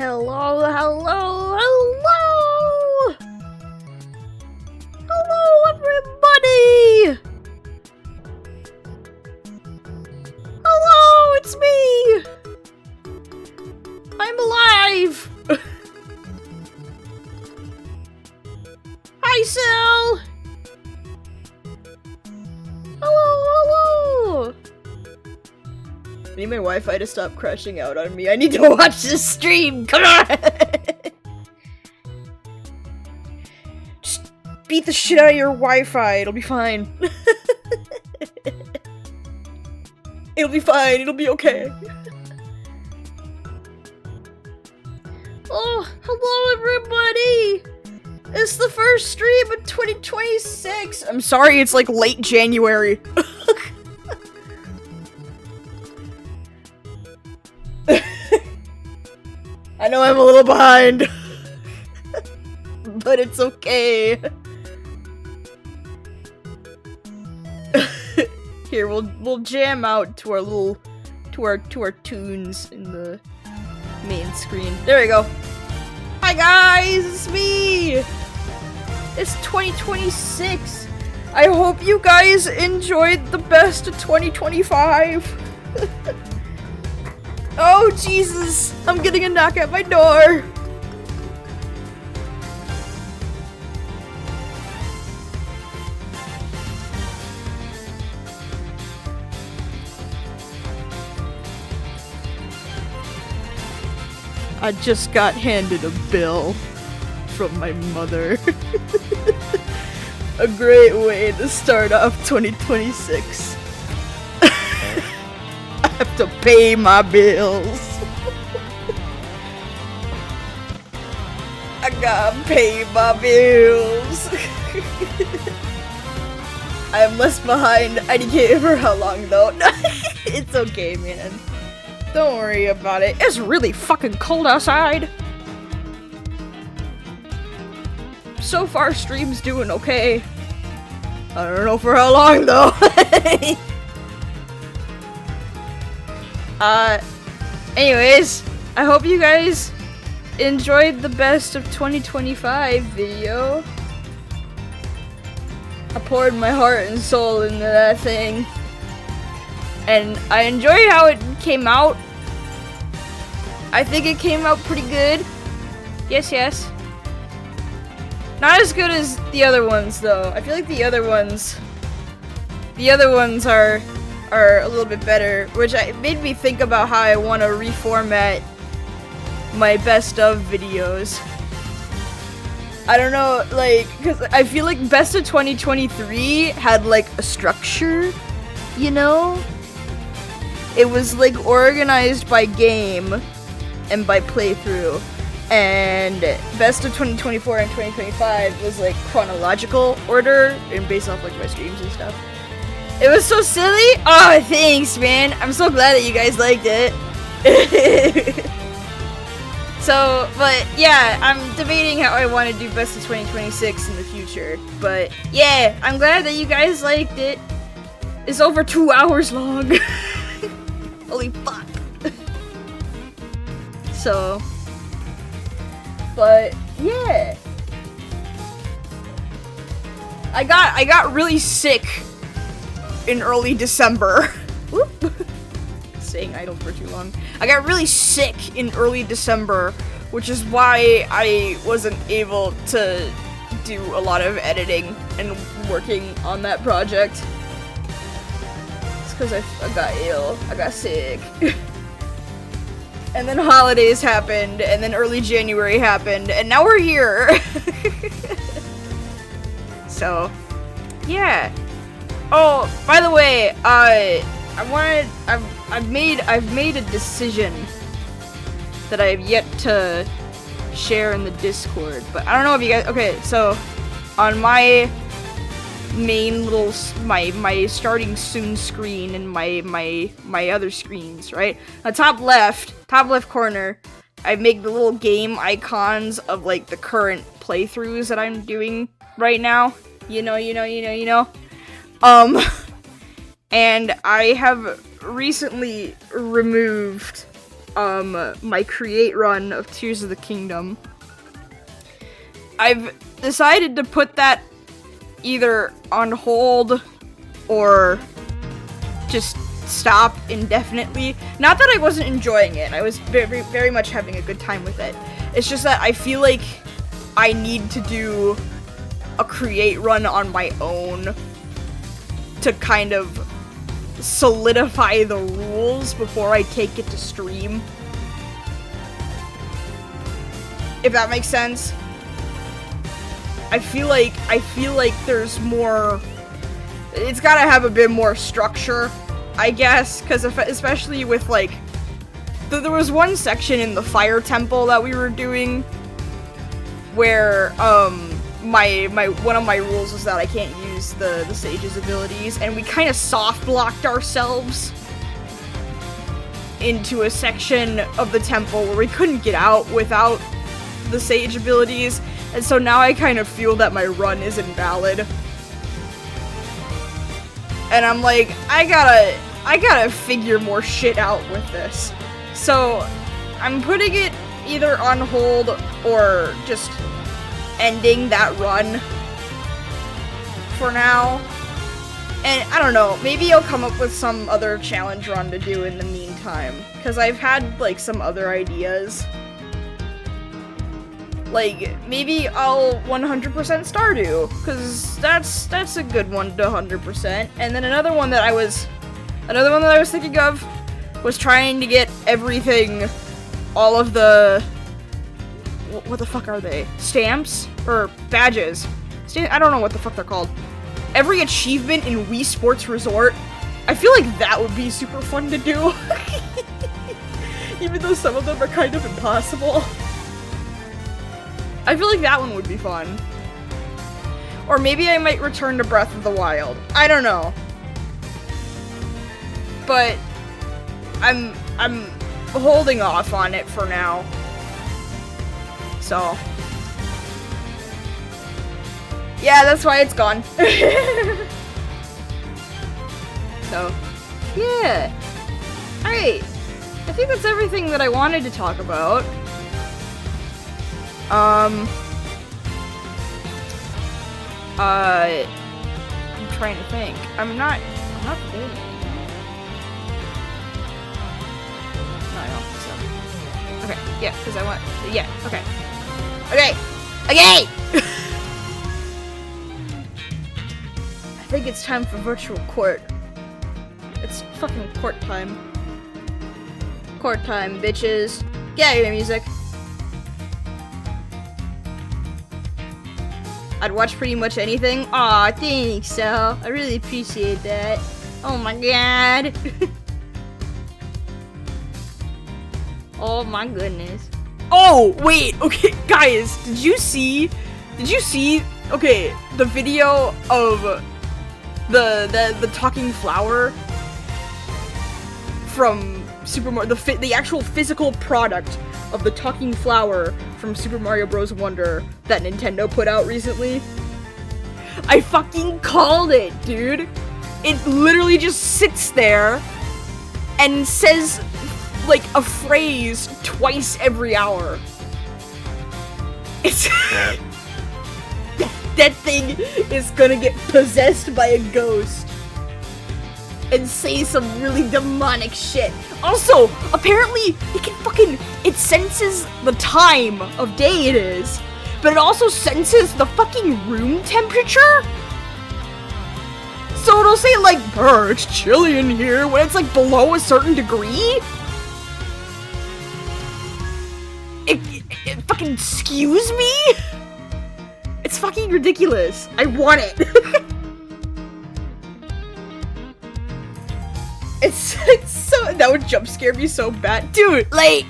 Hello, hello, hello! Hello, everybody! Hello, it's me! I'm alive! Hi, Sal! Hello, hello! I need my Wi-Fi to stop crashing out on me. I need to watch this stream! Come on! Just beat the shit out of your Wi-Fi. It'll be fine. It'll be fine. It'll be okay. Oh, hello everybody! It's the first stream of 2026! I'm sorry it's like late January. I know I'm a little behind. But it's okay. Here, we'll jam out to our little to our tunes in the main screen. There we go. Hi guys, it's me! It's 2026! I hope you guys enjoyed the best of 2025! Oh Jesus! I'm getting a knock at my door! I just got handed a bill from my mother. A great way to start off 2026. I have to pay my bills. I gotta pay my bills. I'm less behind. I can't remember how long though. It's okay, man. Don't worry about it. It's really fucking cold outside. So far, stream's doing okay. I don't know for how long though. Anyways, I hope you guys enjoyed the best of 2025 video. I poured my heart and soul into that thing. And I enjoyed how it came out. I think it came out pretty good. Yes, yes. Not as good as the other ones, though. I feel like the other ones are a little bit better, which made me think about how I want to reformat my best of videos. I don't know, like, because I feel like best of 2023 had like a structure, you know? It was like organized by game and by playthrough, and best of 2024 and 2025 was like chronological order and based off like my streams and stuff. It was so silly. Oh, thanks, man. I'm so glad that you guys liked it. So, but yeah, I'm debating how I want to do best of 2026 in the future. But yeah, I'm glad that you guys liked it. It's over 2 hours long. Holy fuck. So, but yeah, I got really sick in early December. Whoop. Staying idle for too long. I got really sick in early December, which is why I wasn't able to do a lot of editing and working on that project. It's because I got ill. I got sick. And then holidays happened, and then early January happened, and now we're here. So, yeah. Oh, by the way, I've made a decision that I have yet to share in the Discord, but I don't know if you guys. Okay, so on my main little my starting soon screen and my other screens, right? The top left corner, I make the little game icons of like the current playthroughs that I'm doing right now. You know. And I have recently removed my create run of Tears of the Kingdom, I've decided to put that either on hold or just stop indefinitely. Not that I wasn't enjoying it, I was very, very much having a good time with it. It's just that I feel like I need to do a create run on my own to kind of solidify the rules before I take it to stream. If that makes sense. I feel like there's more, it's gotta have a bit more structure, I guess, because especially with like, there was one section in the fire temple that we were doing where one of my rules was that I can't use the sage's abilities, and we kind of soft blocked ourselves into a section of the temple where we couldn't get out without the sage abilities. And so now I kind of feel that my run is invalid. And I'm like, I gotta figure more shit out with this. So I'm putting it either on hold or just ending that run for now. And I don't know, maybe I'll come up with some other challenge run to do in the meantime. Because I've had like some other ideas. Like, maybe I'll 100% Stardew, because that's a good one to 100%. And then another one that I was thinking of was trying to get everything, all of the, what the fuck are they? Stamps? Or badges? I don't know what the fuck they're called. Every achievement in Wii Sports Resort. I feel like that would be super fun to do. Even though some of them are kind of impossible. I feel like that one would be fun. Or maybe I might return to Breath of the Wild. I don't know. But I'm holding off on it for now. So yeah, that's why it's gone. So yeah. Alright. I think that's everything that I wanted to talk about. I'm trying to think. I'm not doing it. No, I don't think so. Okay, yeah, because I want, yeah, okay. Okay! Okay! I think it's time for virtual court. It's fucking court time. Court time, bitches. Get out of your music. I'd watch pretty much anything. Aw, thanks, Sal. I really appreciate that. Oh my god. Oh my goodness. Oh, wait, okay, guys, did you see, okay, the video of the talking flower from Super Mario, the actual physical product of the talking flower from Super Mario Bros. Wonder that Nintendo put out recently? I fucking called it, dude! It literally just sits there and says, like, a phrase twice every hour. It's... that thing is gonna get possessed by a ghost and say some really demonic shit. Also, apparently, it senses the time of day it is, but it also senses the fucking room temperature? So it'll say, like, it's chilly in here when it's, like, below a certain degree? It fucking skews me? It's fucking ridiculous. I want it. It's so, that would jump scare me so bad. Dude, like,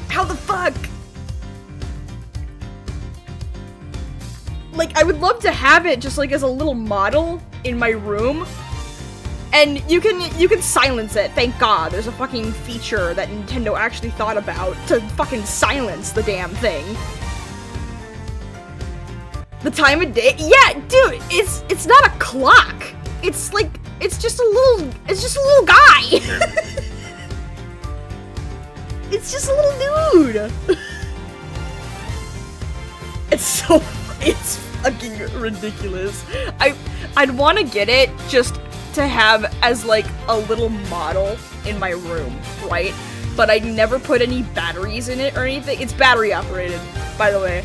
how the fuck? Like, I would love to have it just like as a little model in my room. And you can silence it, thank God. There's a fucking feature that Nintendo actually thought about to fucking silence the damn thing. The time of day? Yeah, dude, it's not a clock. it's like, it's just a little guy. It's just a little dude. It's fucking ridiculous. I'd want to get it just to have as like a little model in my room, right? But I'd never put any batteries in it or anything. It's battery operated, by the way.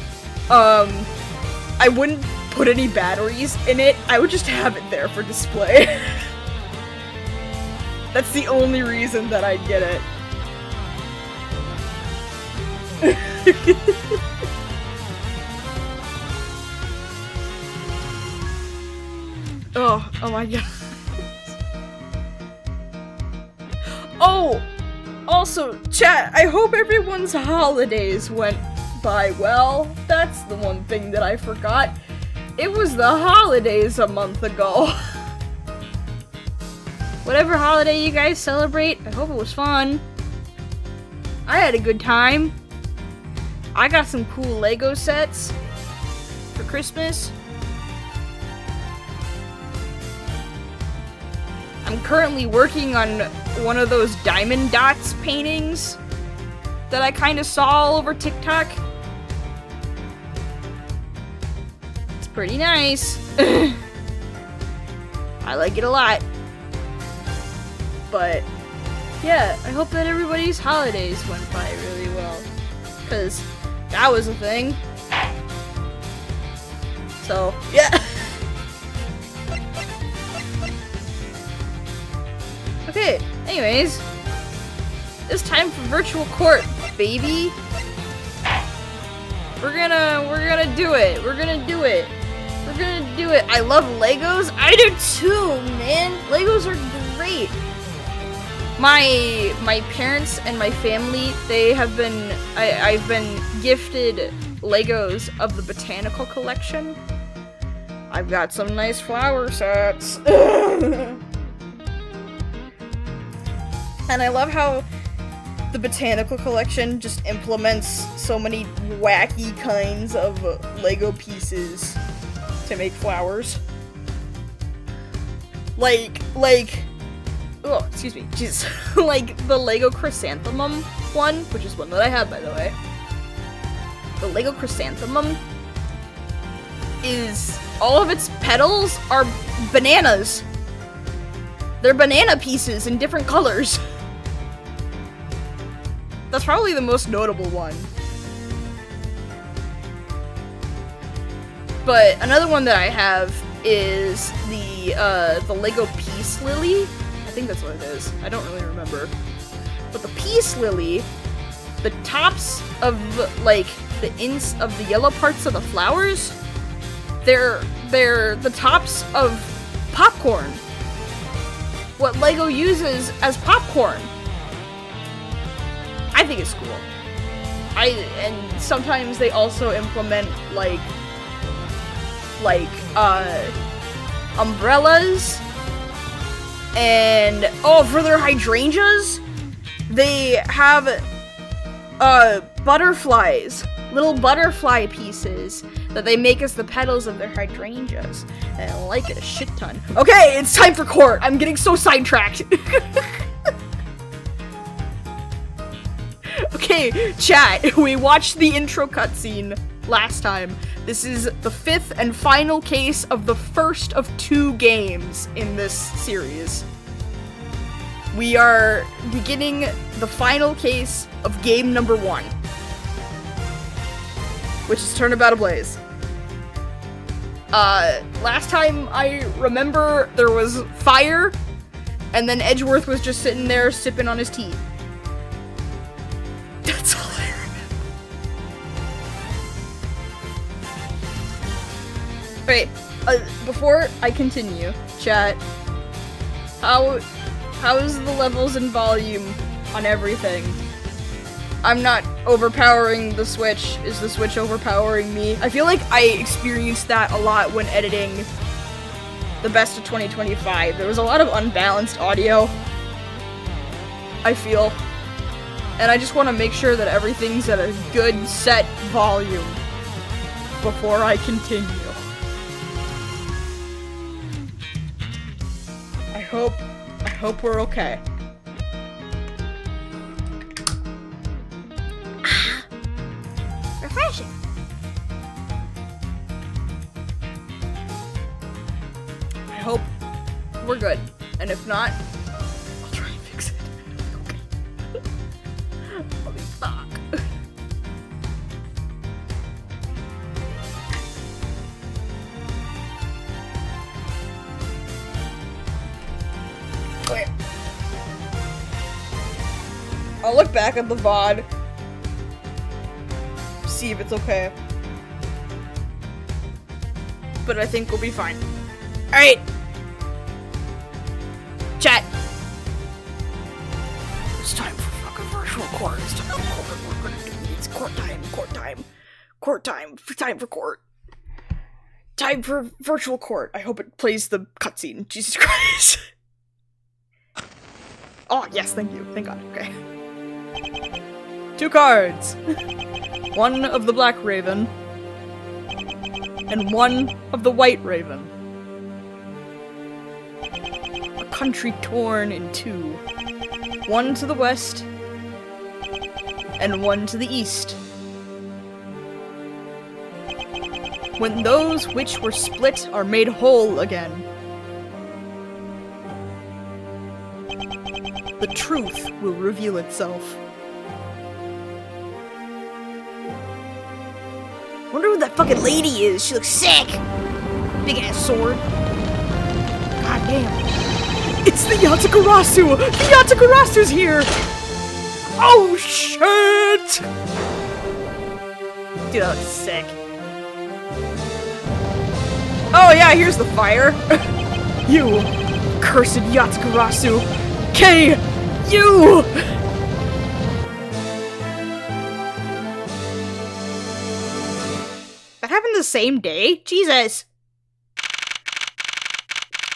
I wouldn't put any batteries in it. I would just have it there for display. That's the only reason that I'd get it. Oh my god. Oh! Also, chat, I hope everyone's holidays went by well. That's the one thing that I forgot. It was the holidays a month ago. Whatever holiday you guys celebrate, I hope it was fun. I had a good time. I got some cool Lego sets for Christmas. I'm currently working on one of those diamond dots paintings that I kind of saw all over TikTok. It's pretty nice. I like it a lot. But yeah, I hope that everybody's holidays went by really well, because that was a thing. So yeah. Okay, anyways, it's time for virtual court, baby. We're gonna do it. We're gonna do it. We're gonna do it. I love Legos. I do too, man. Legos are great. My parents and my family, they have been, I've been gifted Legos of the botanical collection. I've got some nice flower sets. And I love how the botanical collection just implements so many wacky kinds of Lego pieces to make flowers. Like, oh, excuse me, jeez. Like the Lego chrysanthemum one, which is one that I have, by the way. The Lego chrysanthemum is, all of its petals are bananas. They're banana pieces in different colors. That's probably the most notable one. But another one that I have is the Lego Peace Lily. I think that's what it is. I don't really remember. But the Peace Lily, the tops of like the ends of the yellow parts of the flowers, they're the tops of popcorn. What Lego uses as popcorn. I think it's cool. And sometimes they also implement like umbrellas, and for their hydrangeas, they have butterflies, little butterfly pieces that they make as the petals of their hydrangeas. And I like it a shit ton. Okay, it's time for court. I'm getting so sidetracked. Okay, chat, we watched the intro cutscene last time. This is the 5th and final case of the first of 2 games in this series. We are beginning the final case of game number 1, which is Turnabout Ablaze. Last time I remember there was fire, and then Edgeworth was just sitting there sipping on his tea. That's all I remember. Wait, before I continue, chat, how's the levels and volume on everything? I'm not overpowering the Switch. Is the Switch overpowering me? I feel like I experienced that a lot when editing the best of 2025. There was a lot of unbalanced audio, I feel. And I just want to make sure that everything's at a good set volume before I continue. hope we're okay. Refreshing. I hope we're good. And if not, I'll try and fix it. Okay. Holy fuck. Okay. I'll look back at the VOD. See if it's okay. But I think we'll be fine. Alright. Chat. It's time for fucking virtual court. It's time for court. We're gonna do it. It's court time. Court time. Court time. Time for court. Time for virtual court. I hope it plays the cutscene. Jesus Christ. Oh, yes, thank you. Thank God. Okay. 2 cards. One of the Black Raven. And one of the White Raven. A country torn in 2. One to the west. And one to the east. When those which were split are made whole again. The truth will reveal itself. Wonder who that fucking lady is. She looks sick. Big ass sword. God damn. It's the Yatagarasu! The Yatagarasu's here! Oh shit! Dude, that looks sick. Oh yeah, here's the fire. You cursed Yatagarasu. K! You! That happened the same day? Jesus.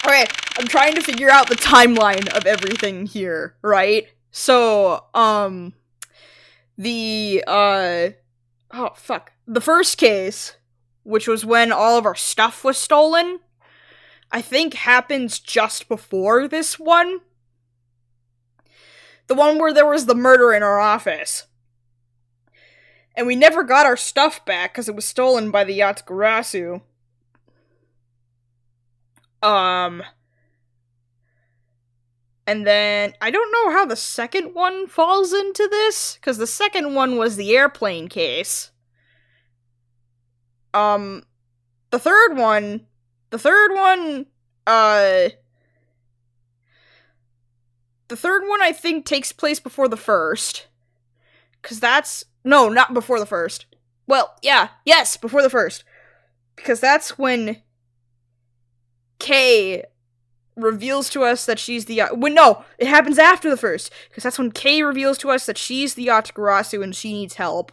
Okay, I'm trying to figure out the timeline of everything here, right? So, oh fuck. The first case, which was when all of our stuff was stolen, I think happens just before this one. The one where there was the murder in our office. And we never got our stuff back because it was stolen by the Yatagarasu. And then, I don't know how the second one falls into this, because the second one was the airplane case. The third one, I think takes place before the first. Because that's, no, not before the first. Well, yeah, yes, before the first. Because that's when Kay reveals to us that she's the, no, it happens after the first. Because that's when Kay reveals to us that she's the Yatagarasu and she needs help.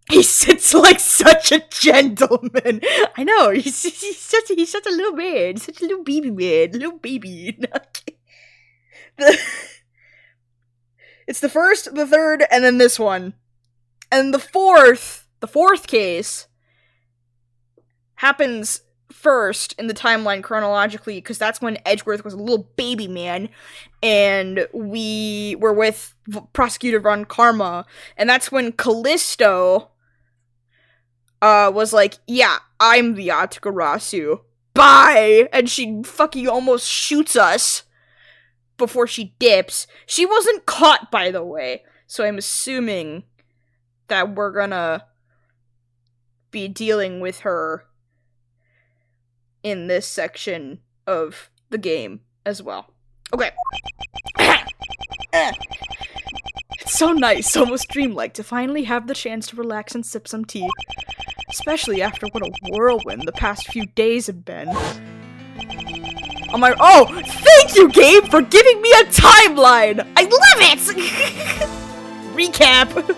He sits like such a gentleman. I know, he's such a little man, such a little baby man, little baby. It's the first, the third, and then this one. And the fourth case happens first in the timeline chronologically, because that's when Edgeworth was a little baby man, and we were with Prosecutor Von Karma, and that's when Callisto was like, yeah, I'm the Yatagarasu. Bye! And she fucking almost shoots us before she dips. She wasn't caught, by the way, so I'm assuming that we're gonna be dealing with her in this section of the game as well. Okay. It's so nice, almost dreamlike, to finally have the chance to relax and sip some tea. Especially after what a whirlwind the past few days have been. Oh, thank you, Gabe, for giving me a timeline! I love it! Recap.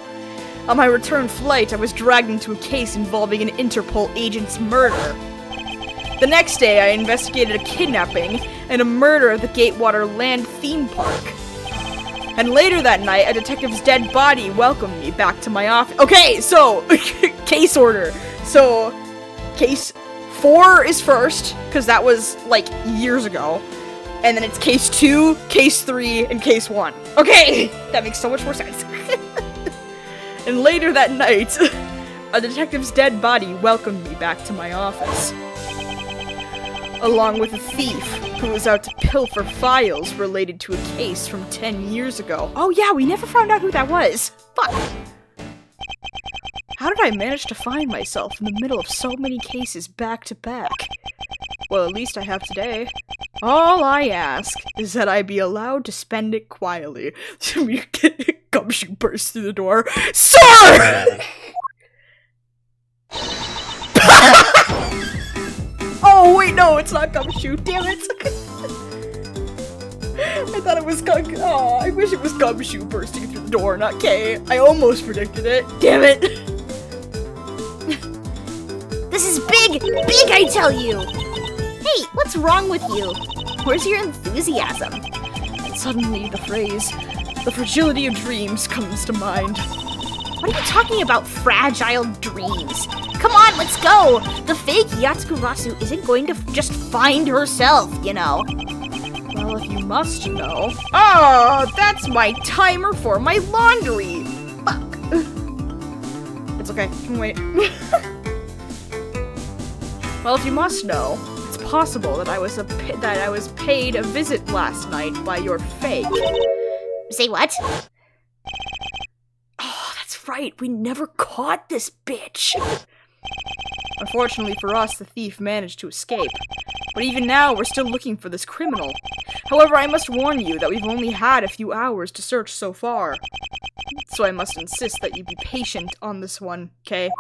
On my return flight, I was dragged into a case involving an Interpol agent's murder. The next day, I investigated a kidnapping and a murder at the Gatewater Land theme park. And later that night, a detective's dead body welcomed me back to my office. Okay, so, case order. So, case 4 is first, because that was, like, years ago. and then it's case 2, case 3, and case 1. Okay, that makes so much more sense. And later that night, a detective's dead body welcomed me back to my office, along with a thief who was out to pilfer files related to a case from 10 years ago. Oh yeah, we never found out who that was. Fuck. How did I manage to find myself in the middle of so many cases back to back? Well, at least I have today. All I ask is that I be allowed to spend it quietly. Gumshoe bursts through the door. Sir! Oh, wait, no, it's not Gumshoe. Damn it. I thought it was Oh, I wish it was Gumshoe bursting through the door, not Kay. I almost predicted it. Damn it. This is big, big, I tell you. Hey, what's wrong with you? Where's your enthusiasm? And suddenly the phrase, the fragility of dreams, comes to mind. What are you talking about, fragile dreams? Come on, let's go! The fake Yatagarasu isn't going to just find herself, you know. Well, if you must know. Oh, that's my timer for my laundry! Fuck. It's okay, I can wait. Well, if you must know, it's possible that I was paid a visit last night by your fake. Say what? Oh, that's right, we never caught this bitch! Unfortunately for us, the thief managed to escape. But even now, we're still looking for this criminal. However, I must warn you that we've only had a few hours to search so far. So I must insist that you be patient on this one, okay?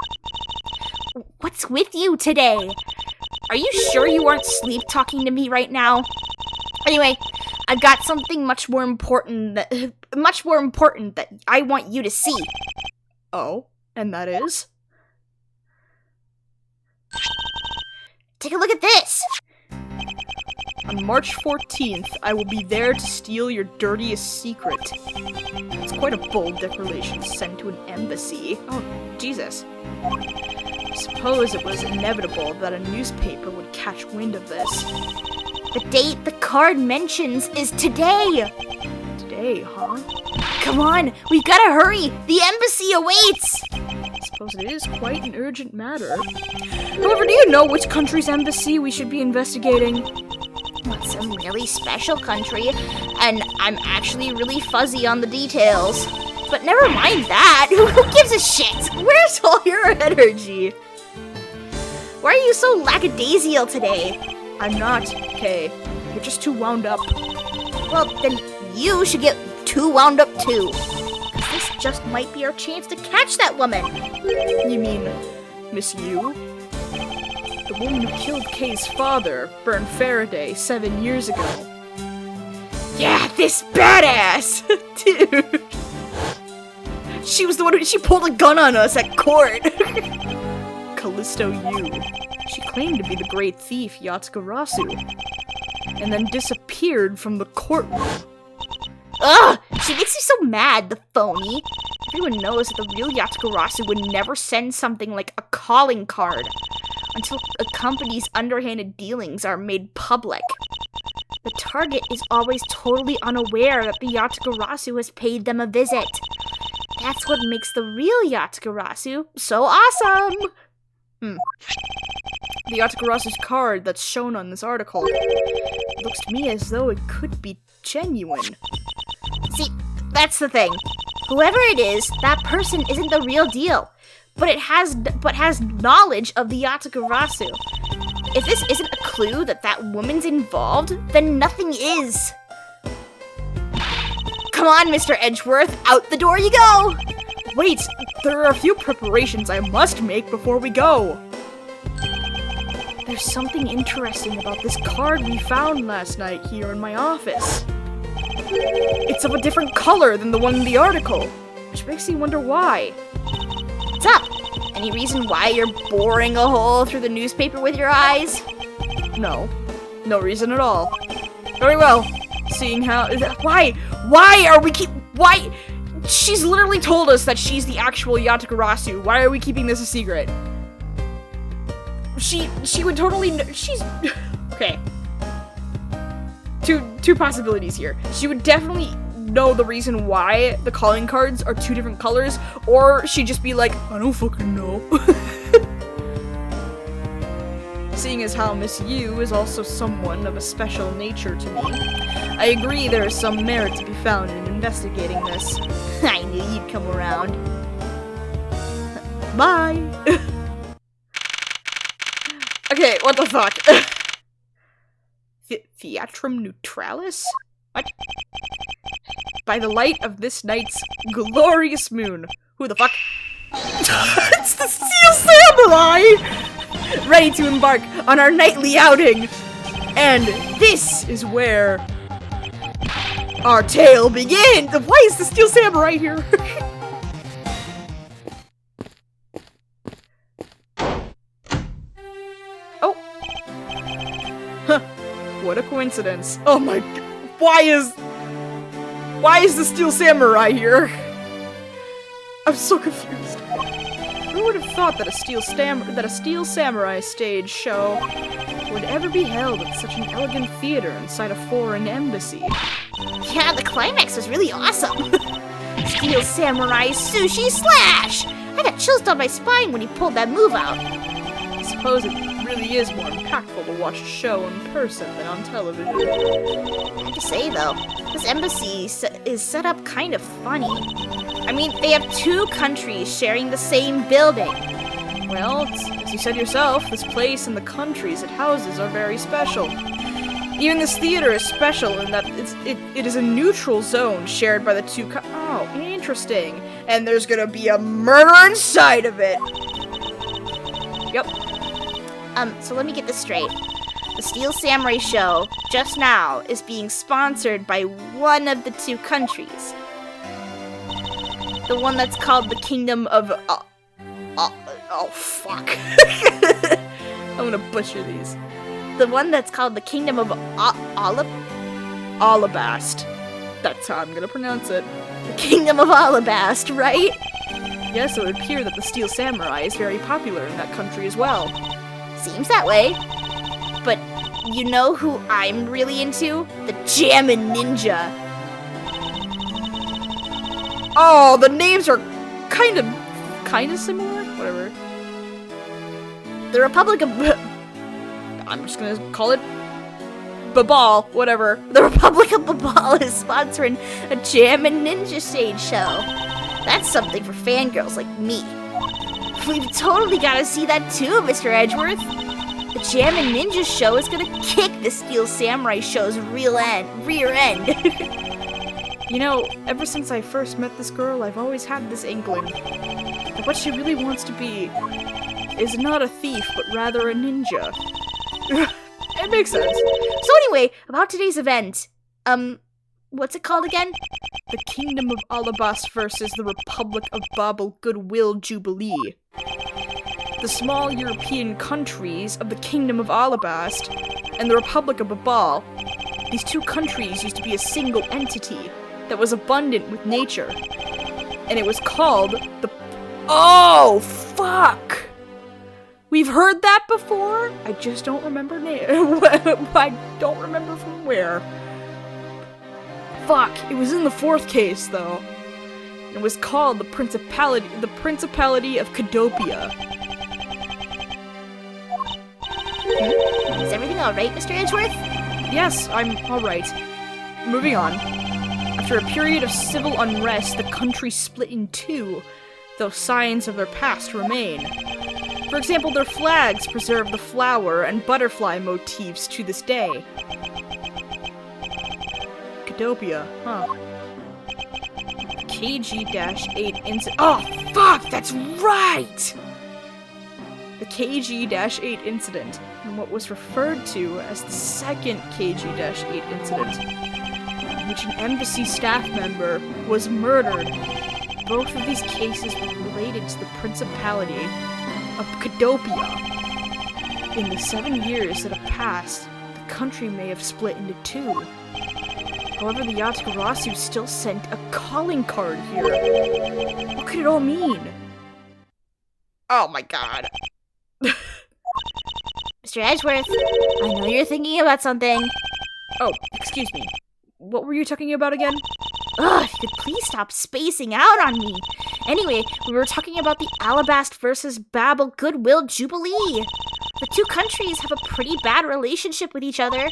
What's with you today? Are you sure you aren't sleep-talking to me right now? Anyway, I've got something much more important that I want you to see. Oh, and that is? Take a look at this! On March 14th, I will be there to steal your dirtiest secret. It's quite a bold declaration sent to an embassy. Oh, Jesus. I suppose it was inevitable that a newspaper would catch wind of this. The date the card mentions is today! Today, huh? Come on, we've gotta hurry! The embassy awaits! I suppose it is quite an urgent matter. However, do you know which country's embassy we should be investigating? It's some really special country, and I'm actually really fuzzy on the details. But never mind that, who gives a shit? Where's all your energy? Why are you so lackadaisical today? I'm not, Kay. You're just too wound up. Well, then you should get too wound up too. This just might be our chance to catch that woman. You mean Miss Yu? The woman who killed Kay's father, burned Faraday 7 years ago. Yeah, this badass! Dude! She was the one she pulled a gun on us at court! Callisto Yu. She claimed to be the great thief Yatagarasu, and then disappeared from the courtroom. Ugh! She makes me so mad, the phony. Everyone knows that the real Yatagarasu would never send something like a calling card until a company's underhanded dealings are made public. The target is always totally unaware that the Yatagarasu has paid them a visit. That's what makes the real Yatagarasu so awesome! The Yatagarasu's card that's shown on this article looks to me as though it could be genuine. See, that's the thing. Whoever it is, that person isn't the real deal, but has knowledge of the Yatagarasu. If this isn't a clue that that woman's involved, then nothing is. Come on, Mr. Edgeworth, out the door you go! Wait, there are a few preparations I must make before we go. There's something interesting about this card we found last night here in my office. It's of a different color than the one in the article, which makes me wonder why. What's up? Any reason why you're boring a hole through the newspaper with your eyes? No. No reason at all. Very well. Seeing how— Why? Why? She's literally told us that she's the actual Yatagarasu. Why are we keeping this a secret? She would totally she's— Okay. two possibilities here. She would definitely know the reason why the calling cards are two different colors, or she'd just be like, I don't fucking know. Seeing as how Miss Yu is also someone of a special nature to me, I agree there is some merit to be found in investigating this. I knew you'd come around. Bye! Okay, what the fuck? Theatrum Neutralis? What? By the light of this night's glorious moon. Who the fuck? It's the Steel Samurai! Ready to embark on our nightly outing. And this is where our tale begins. Why is the Steel Samurai here? Oh. Huh. What a coincidence. Oh my god. Why is the Steel Samurai here? I'm so confused. Who would have thought that a Steel Samurai stage show would ever be held at such an elegant theater inside a foreign embassy? Yeah, the climax was really awesome. Steel Samurai Sushi Slash! I got chills down my spine when he pulled that move out. I suppose it really is more impactful to watch a show in person than on television. I have to say, though, this embassy is set up kind of funny. I mean, they have two countries sharing the same building. Well, as you said yourself, this place and the countries it houses are very special. Even this theater is special in that it is a neutral zone shared by the two oh, interesting. And there's gonna be a murder inside of it! Yep. So let me get this straight. The Steel Samurai show, just now, is being sponsored by one of the two countries. The one that's called the Kingdom of... oh, fuck. I'm gonna butcher these. The one that's called the Kingdom of Alabast. That's how I'm gonna pronounce it. The Kingdom of Alabast, right? Yes, it would appear that the Steel Samurai is very popular in that country as well. Seems that way. But you know who I'm really into? The Jammin' Ninja. Oh, the names are kind of similar? Whatever. The Republic of... I'm just gonna call it Babal, whatever. The Republic of Babal is sponsoring a Jammin' Ninja stage show. That's something for fangirls like me. We've totally gotta see that too, Mr. Edgeworth. The Jammin' Ninja show is gonna kick the Steel Samurai show's rear end. You know, ever since I first met this girl, I've always had this inkling that what she really wants to be is not a thief, but rather a ninja. It makes sense. So anyway, about today's event, what's it called again? The Kingdom of Alabast versus the Republic of Babel Goodwill Jubilee. The small European countries of the Kingdom of Alabast and the Republic of Babal, these two countries used to be a single entity that was abundant with nature. And it was called the... Oh, fuck! We've heard that before? I just don't remember I don't remember from where. Fuck, it was in the fourth case, though. It was called the Principality of Cadopia. Is everything alright, Mr. Edgeworth? Yes, I'm alright. Moving on. After a period of civil unrest, the country split in two, though signs of their past remain. For example, their flags preserve the flower and butterfly motifs to this day. Cadopia, huh. KG-8 incident. Oh, fuck, that's right! The KG-8 incident, and what was referred to as the second KG-8 incident, in which an embassy staff member was murdered. Both of these cases were related to the Principality of Cadopia. In the 7 years that have passed, the country may have split into two. However, the Yatagarasu still sent a calling card here. What could it all mean? Oh my god. Mr. Edgeworth, I know you're thinking about something. Oh, excuse me. What were you talking about again? Ugh, if you could please stop spacing out on me. Anyway, we were talking about the Alabast versus Babel Goodwill Jubilee. The two countries have a pretty bad relationship with each other,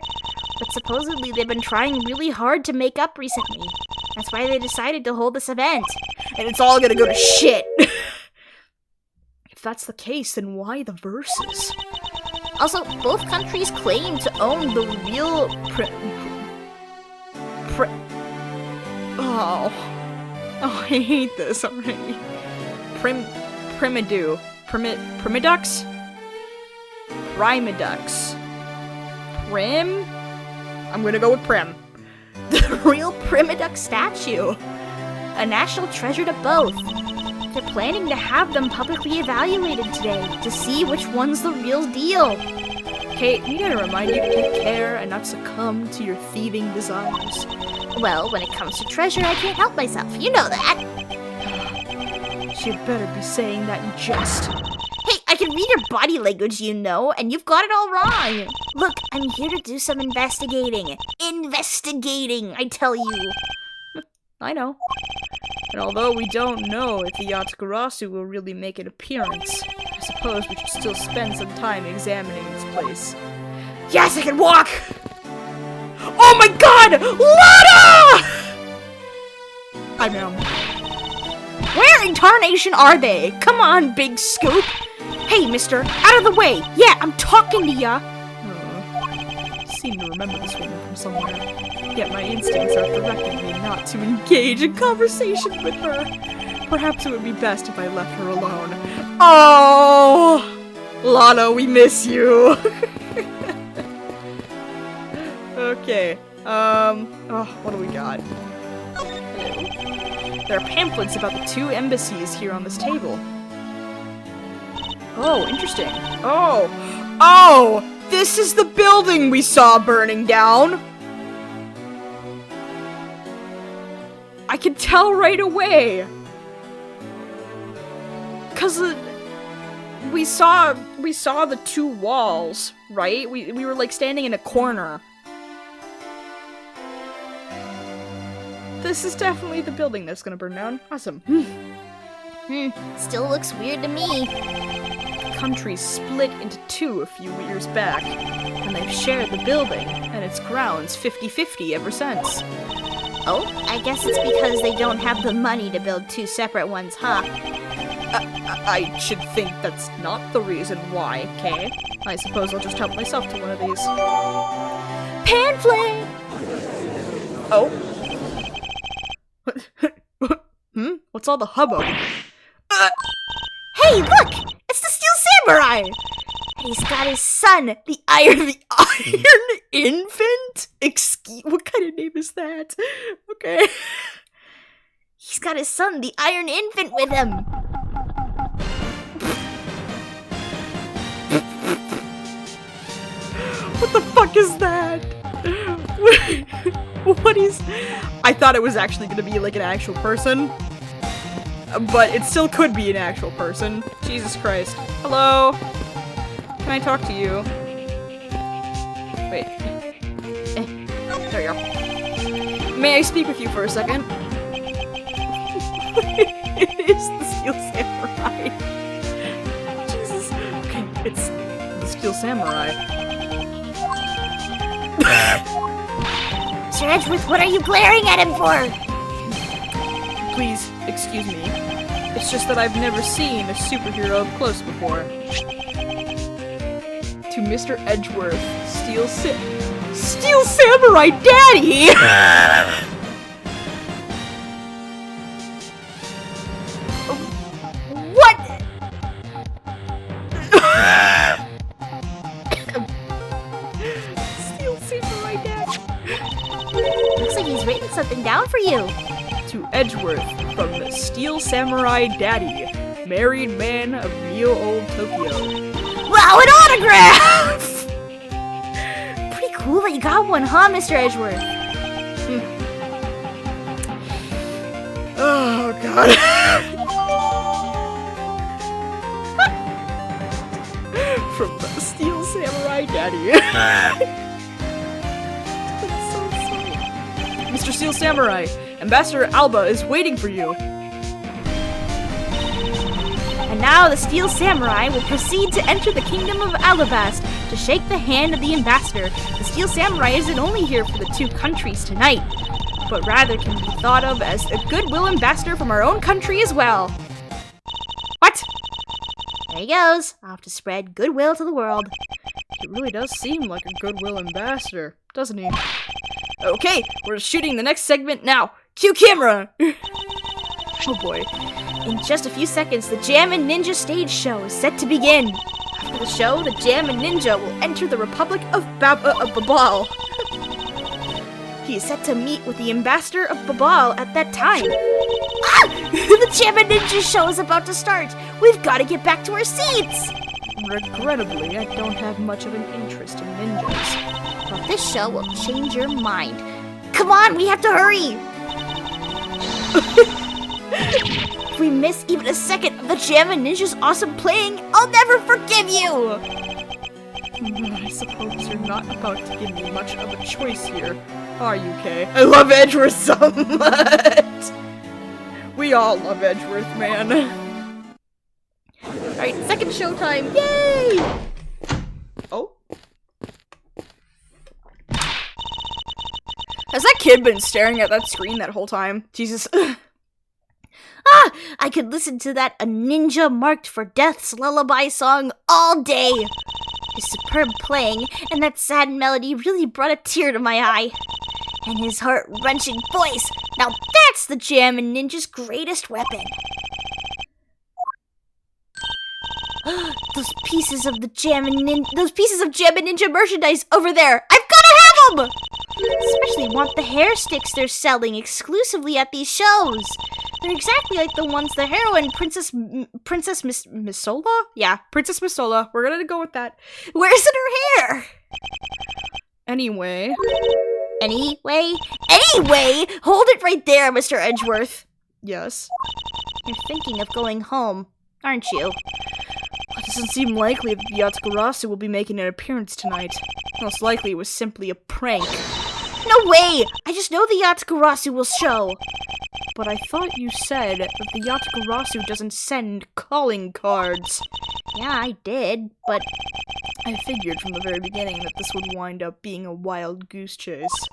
but supposedly they've been trying really hard to make up recently. That's why they decided to hold this event. And it's all gonna go to shit. If that's the case, then why the verses? Also, both countries claim to own the real Oh, I hate this already. Primidux? Prim? I'm gonna go with Prim. the real Primidux statue. A national treasure to both. They're planning to have them publicly evaluated today to see which one's the real deal. Kate, you gotta remind you to take care and not succumb to your thieving desires. Well, when it comes to treasure, I can't help myself. You know that. She'd better be saying that in jest. Hey, I can read your body language, you know, and you've got it all wrong. Look, I'm here to do some investigating. Investigating, I tell you. I know. And although we don't know if the Yatagarasu will really make an appearance, I suppose we should still spend some time examining this place. Yes, I can walk! Oh my god! Lana! I know. Where in tarnation are they? Come on, Big Scoop. Hey, mister, out of the way. Yeah, I'm talking to ya. I seem to remember this woman from somewhere. Yet my instincts are directing me not to engage in conversation with her. Perhaps it would be best if I left her alone. Oh! Lana, we miss you! Okay, what do we got? There are pamphlets about the two embassies here on this table. Oh, interesting. Oh, this is the building we saw burning down! I can tell right away! 'Cause we saw the two walls, right? We were like standing in a corner. This is definitely the building that's gonna burn down. Awesome. Still looks weird to me. The country split into two a few years back, and they've shared the building and its grounds 50-50 ever since. Oh, I guess it's because they don't have the money to build two separate ones, huh? I should think that's not the reason why, Kay. I suppose I'll just help myself to one of these. Pamphlet! Oh? What's all the hubbub? Hey, look! It's the Steel Samurai! And he's got his son, the Iron Infant? What kind of name is that? Okay. He's got his son, the Iron Infant, with him! What the fuck is that? What is... I thought it was actually gonna be like an actual person. But it still could be an actual person. Jesus Christ. Hello? Can I talk to you? Wait. There we go. May I speak with you for a second? It is the Steel Samurai. Jesus. Okay, it's the Steel Samurai. Sir Edgeworth, what are you glaring at him for? Please, excuse me. It's just that I've never seen a superhero up close before. To Mr. Edgeworth, Steel Samurai Daddy! What? Steel Samurai Daddy. Looks like he's written something down for you. To Edgeworth from the Steel Samurai Daddy, married man of real old Tokyo. Wow, an autograph! Pretty cool that you got one, huh, Mr. Edgeworth? Oh, God. From the Steel Samurai Daddy. Steel Samurai, Ambassador Alba is waiting for you. And now the Steel Samurai will proceed to enter the kingdom of Alabast to shake the hand of the ambassador. The Steel Samurai isn't only here for the two countries tonight, but rather can be thought of as a goodwill ambassador from our own country as well. What? There he goes, off to spread goodwill to the world. He really does seem like a goodwill ambassador, doesn't he? Okay, we're shooting the next segment now. Cue camera! Oh boy. In just a few seconds, the Jammin' Ninja stage show is set to begin. After the show, the Jammin' Ninja will enter the Republic of Babal. He is set to meet with the ambassador of Babal at that time. Ah! The Jammin' Ninja show is about to start. We've got to get back to our seats. Regrettably, I don't have much of an interest in ninjas. But this show will change your mind. Come on, we have to hurry. If we miss even a second of the Jammin' Ninja's awesome playing, I'll never forgive you! I suppose you're not about to give me much of a choice here, are you, Kay? I love Edgeworth so much! We all love Edgeworth, man. Alright, second showtime, yay! Oh? Has that kid been staring at that screen that whole time? Jesus. Ah! I could listen to that A Ninja Marked for Death's lullaby song all day! His superb playing and that sad melody really brought a tear to my eye. And his heart-wrenching voice! Now that's the Jammin' Ninja's greatest weapon! Those pieces of Jammin' Ninja merchandise over there! I've gotta have them! Especially want the hair sticks they're selling exclusively at these shows. They're exactly like the ones the heroine, Princess Misola? Yeah, Princess Misola. We're gonna go with that. Where's in her hair? Anyway, hold it right there, Mr. Edgeworth. yes. You're thinking of going home, aren't you? It doesn't seem likely that the Yatagarasu will be making an appearance tonight. Most likely it was simply a prank. No way! I just know the Yatagarasu will show. But I thought you said that the Yatagarasu doesn't send calling cards. Yeah, I did, but I figured from the very beginning that this would wind up being a wild goose chase.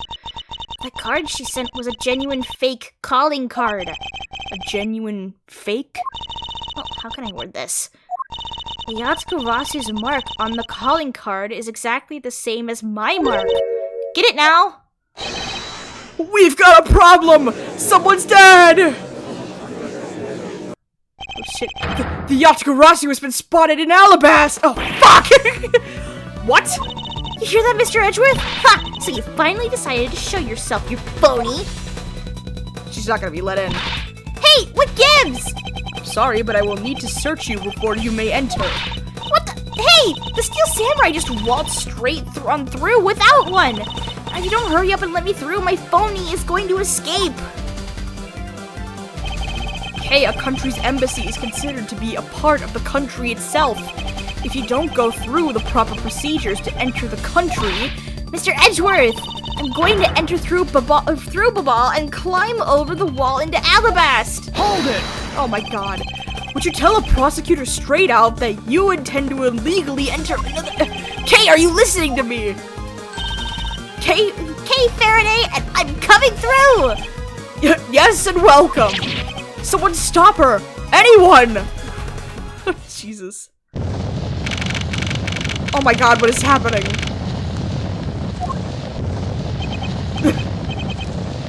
the card she sent was a genuine fake calling card. A genuine fake? Well, how can I word this? The Yatagarasu's mark on the calling card is exactly the same as my mark. Get it now? We've got a problem! Someone's dead! Oh shit, the Yatagarasu has been spotted in Alabast! Oh fuck! What? You hear that, Mr. Edgeworth? Ha! So you finally decided to show yourself, you phony! She's not gonna be let in. Hey, what gives? Sorry, but I will need to search you before you may enter. What the? Hey! The Steel Samurai just waltzed straight on through without one! If you don't hurry up and let me through, my phony is going to escape! Hey, a country's embassy is considered to be a part of the country itself. If you don't go through the proper procedures to enter the country... Mr. Edgeworth! I'm going to enter through Babal and climb over the wall into Alabast! Hold it! Oh my god. Would you tell a prosecutor straight out that you intend to illegally enter another... Kay, are you listening to me? Kay Faraday, and I'm coming through! Yes, and welcome! Someone stop her! Anyone! Jesus. Oh my god, what is happening?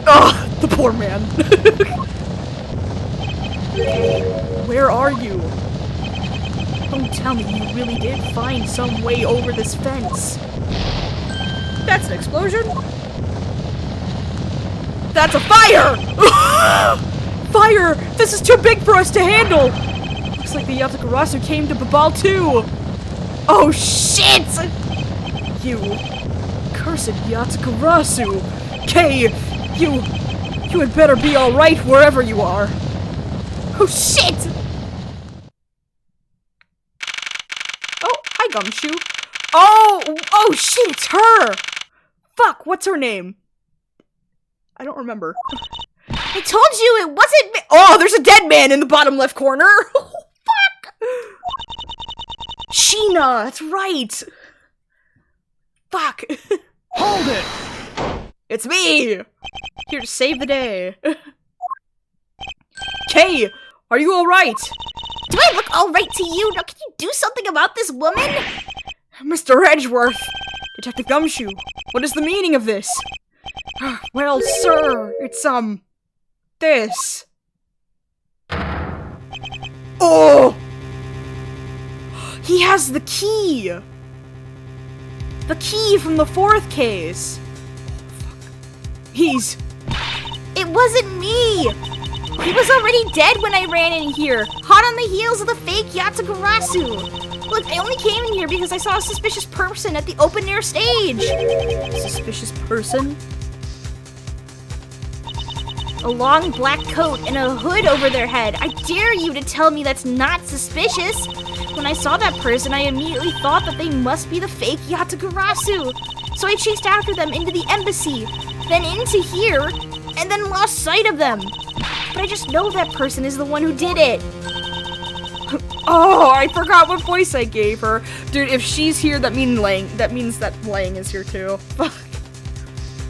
Ugh, the poor man. Where are you? Don't tell me you really did find some way over this fence. That's an explosion. That's a fire! Fire! This is too big for us to handle! Looks like the Yatagarasu came to Babal too! Oh shit! You cursed Yatagarasu! Kay, you had better be alright wherever you are! Oh shit! Oh, hi Gumshoe. Oh shit, it's her! Fuck, what's her name? I don't remember. I told you it wasn't me. Oh, there's a dead man in the bottom left corner. Oh, fuck. Sheena, that's right. Fuck. Hold it! It's me. Here to save the day. Kay, are you alright? Do I look all right to you? Now, can you do something about this woman? Mr. Edgeworth! Detective Gumshoe, what is the meaning of this? Well, sir, it's, this. Oh! He has the key! The key from the 4th case! Fuck. He's... It wasn't me! He was already dead when I ran in here, hot on the heels of the fake Yatagarasu! Look, I only came in here because I saw a suspicious person at the open-air stage! Suspicious person? A long black coat and a hood over their head. I dare you to tell me that's not suspicious! When I saw that person, I immediately thought that they must be the fake Yatagarasu! So I chased after them into the embassy, then into here, and then lost sight of them! But I just know that person is the one who did it! Oh, I forgot what voice I gave her. Dude, if she's here, that means that Lang is here too. Fuck.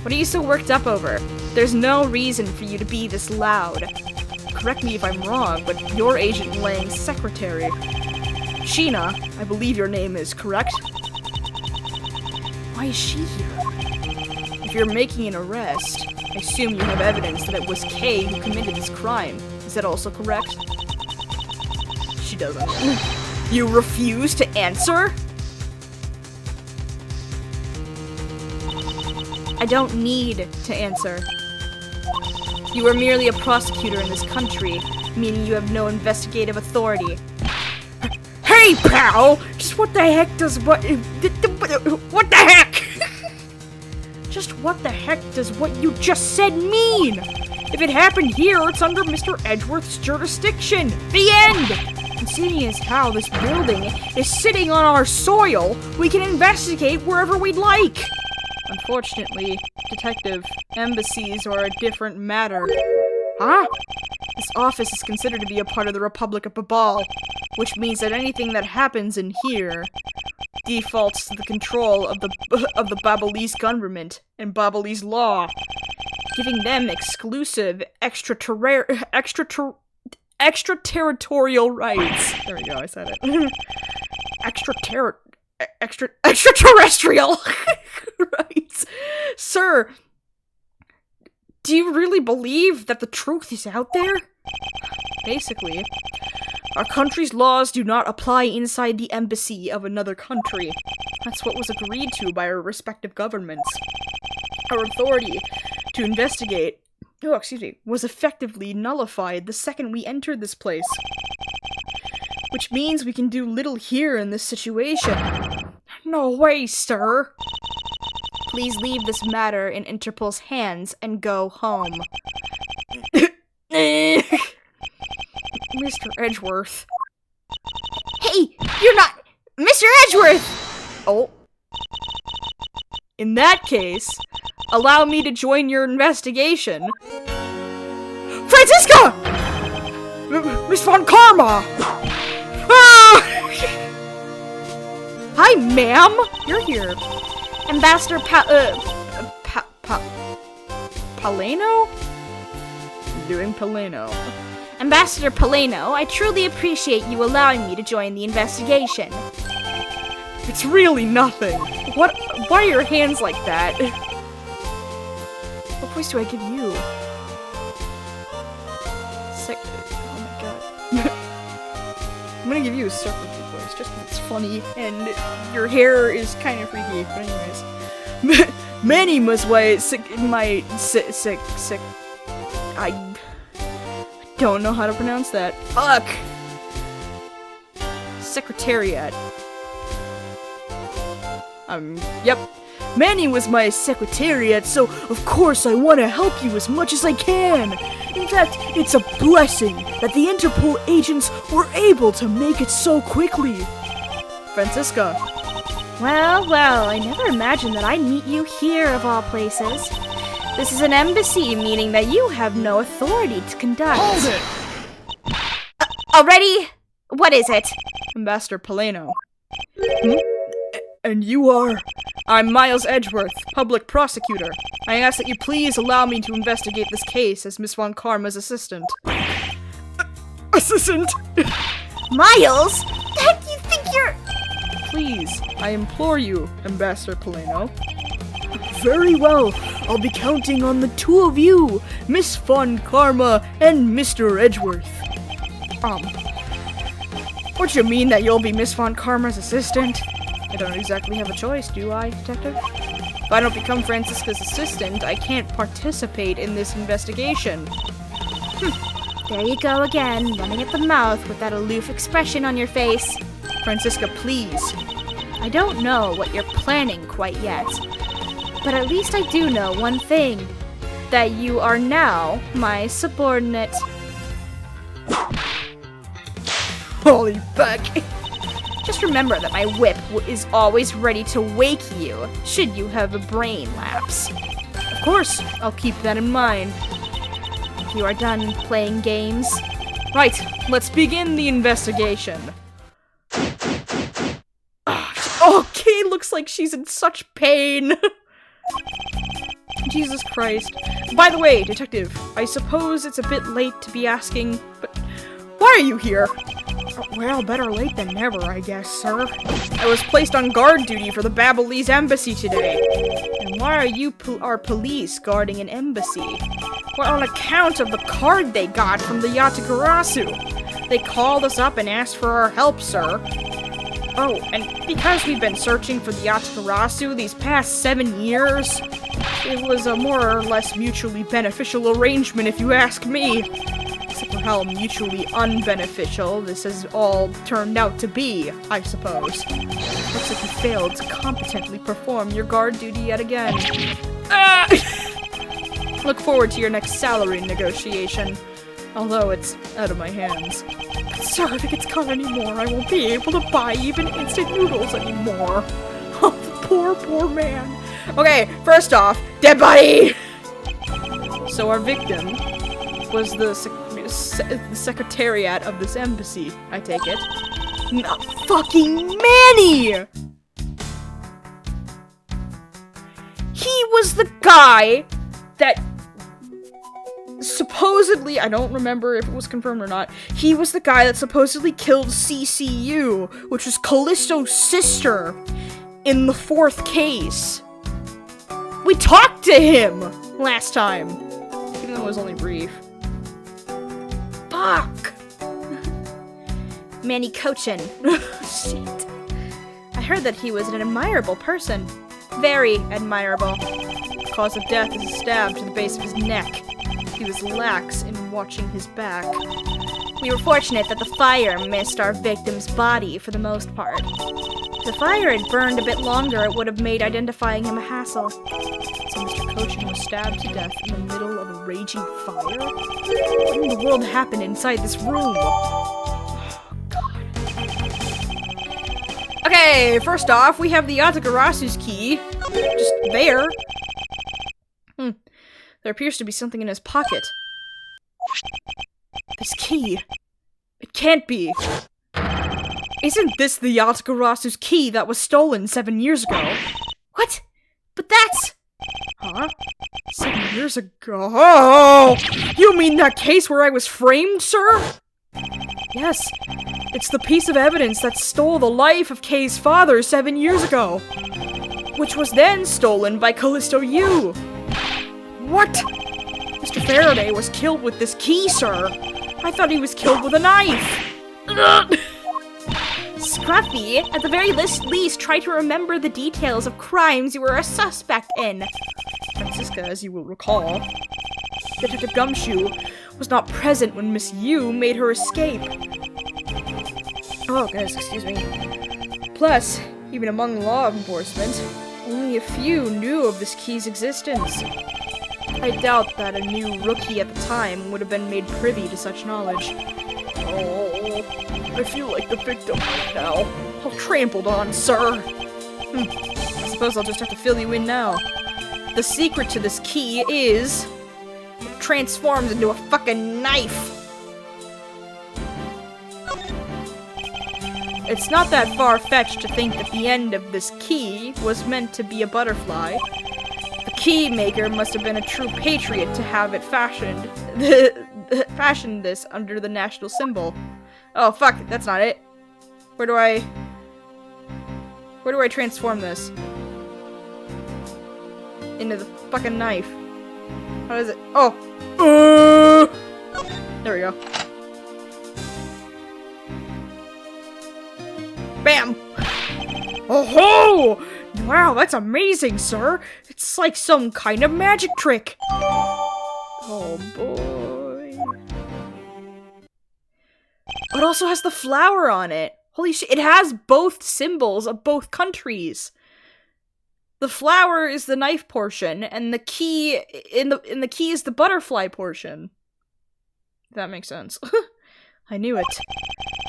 What are you so worked up over? There's no reason for you to be this loud. Correct me if I'm wrong, but you're Agent Lang's secretary. Sheena, I believe your name is, correct? Why is she here? If you're making an arrest, I assume you have evidence that it was Kay who committed this crime. Is that also correct? She doesn't. You refuse to answer? I don't need to answer. You are merely a prosecutor in this country, meaning you have no investigative authority. Hey, pal! Just what the heck does what the heck? Just what the heck does what you just said mean? If it happened here, it's under Mr. Edgeworth's jurisdiction. The end! And seeing as how this building is sitting on our soil, we can investigate wherever we'd like. Unfortunately, Detective, embassies are a different matter. Huh? This office is considered to be a part of the Republic of Babal, which means that anything that happens in here defaults to the control of the Babalese government and Babalese law, giving them exclusive extraterritorial rights. There we go, I said it. Extraterrestrial rights. Sir, do you really believe that the truth is out there? Basically, our country's laws do not apply inside the embassy of another country. That's what was agreed to by our respective governments. Our authority to investigate, was effectively nullified the second we entered this place. Which means we can do little here in this situation. No way, sir. Please leave this matter in Interpol's hands and go home. Mr. Edgeworth. Hey, you're not Mr. Edgeworth! Oh. In that case, allow me to join your investigation. Francisca! Miss Von Karma! Ah! Hi, ma'am! You're here. Ambassador Paleno? I'm doing Paleno. Ambassador Paleno, I truly appreciate you allowing me to join the investigation. It's really nothing. What? Why are your hands like that? What voice do I give you? Oh my god. I'm gonna give you a circle voice just because it's funny and your hair is kind of freaky. But anyways, Manny must wait. I don't know how to pronounce that. Fuck. Secretariat. Yep. Manny was my secretariat, so of course I want to help you as much as I can. In fact, it's a blessing that the Interpol agents were able to make it so quickly. Francisca. Well, I never imagined that I'd meet you here of all places. This is an embassy, meaning that you have no authority to conduct. Hold it! Already? What is it? Ambassador Polano. And you are? I'm Miles Edgeworth, public prosecutor. I ask that you please allow me to investigate this case as Miss Von Karma's assistant. Assistant? Miles? Heck, you think you're... Please, I implore you, Ambassador Polano. Very well. I'll be counting on the two of you, Miss Von Karma and Mr. Edgeworth. What you mean that you'll be Miss Von Karma's assistant? I don't exactly have a choice, do I, Detective? If I don't become Francisca's assistant, I can't participate in this investigation. There you go again, running at the mouth with that aloof expression on your face. Francisca, please. I don't know what you're planning quite yet, but at least I do know one thing. That you are now my subordinate. Holy fuck. Just remember that my whip is always ready to wake you, should you have a brain lapse. Of course, I'll keep that in mind. If you are done playing games. Right, let's begin the investigation. Okay, looks like she's in such pain. Jesus Christ. By the way, Detective, I suppose it's a bit late to be asking, but why are you here? Well, better late than never, I guess, sir. I was placed on guard duty for the Babalese embassy today. And why are you our police guarding an embassy? Well, on account of the card they got from the Yatagarasu. They called us up and asked for our help, sir. Oh, and because we've been searching for the Yatagarasu these past 7 years, it was a more or less mutually beneficial arrangement, if you ask me. Except for how mutually unbeneficial this has all turned out to be, I suppose. Looks like you failed to competently perform your guard duty yet again. Look forward to your next salary negotiation, although it's out of my hands. But sir, if it gets caught anymore, I won't be able to buy even instant noodles anymore. Oh, the poor, poor man. Okay, first off, dead body! So our victim was the secretariat of this embassy, I take it. Not fucking Manny! He was the guy that supposedly, I don't remember if it was confirmed or not, he was the guy that supposedly killed CCU, which was Callisto's sister, in the 4th case. We talked to him last time, even though it was only brief. Fuck! Manny Cochin. Shit. I heard that he was an admirable person. Very admirable. Cause of death is a stab to the base of his neck. He was lax in watching his back. We were fortunate that the fire missed our victim's body for the most part. If the fire had burned a bit longer, it would have made identifying him a hassle. So Mr. Cochin was stabbed to death in the middle of a raging fire? What in the world happened inside this room? Oh, God. Okay, first off, we have the Yatagarasu's key. Just there. There appears to be something in his pocket. This key. It can't be. Isn't this the Yatagarasu's key that was stolen 7 years ago? What? But that's... Huh? 7 years ago? Oh! You mean that case where I was framed, sir? Yes. It's the piece of evidence that stole the life of Kay's father 7 years ago. Which was then stolen by Callisto U. What? Mr. Faraday was killed with this key, sir. I thought he was killed with a knife. Scruffy, at the very least, try to remember the details of crimes you were a suspect in. Francisca, as you will recall, Detective Gumshoe was not present when Miss Yu made her escape. Oh, guys, excuse me. Plus, even among law enforcement, only a few knew of this key's existence. I doubt that a new rookie at the time would have been made privy to such knowledge. Oh, I feel like the victim right now. All trampled on, sir. I suppose I'll just have to fill you in now. The secret to this key is... it transforms into a fucking knife. It's not that far-fetched to think that the end of this key was meant to be a butterfly. The key maker must have been a true patriot to have it fashioned this under the national symbol. Oh fuck, that's not it. Where do I transform this? Into the fucking knife. How is it? Oh! There we go. Bam! Oh ho! Wow, that's amazing, sir! It's like some kind of magic trick! Oh boy. It also has the flower on it! Holy shit, it has both symbols of both countries! The flower is the knife portion, and the key in the key is the butterfly portion. If that makes sense. I knew it.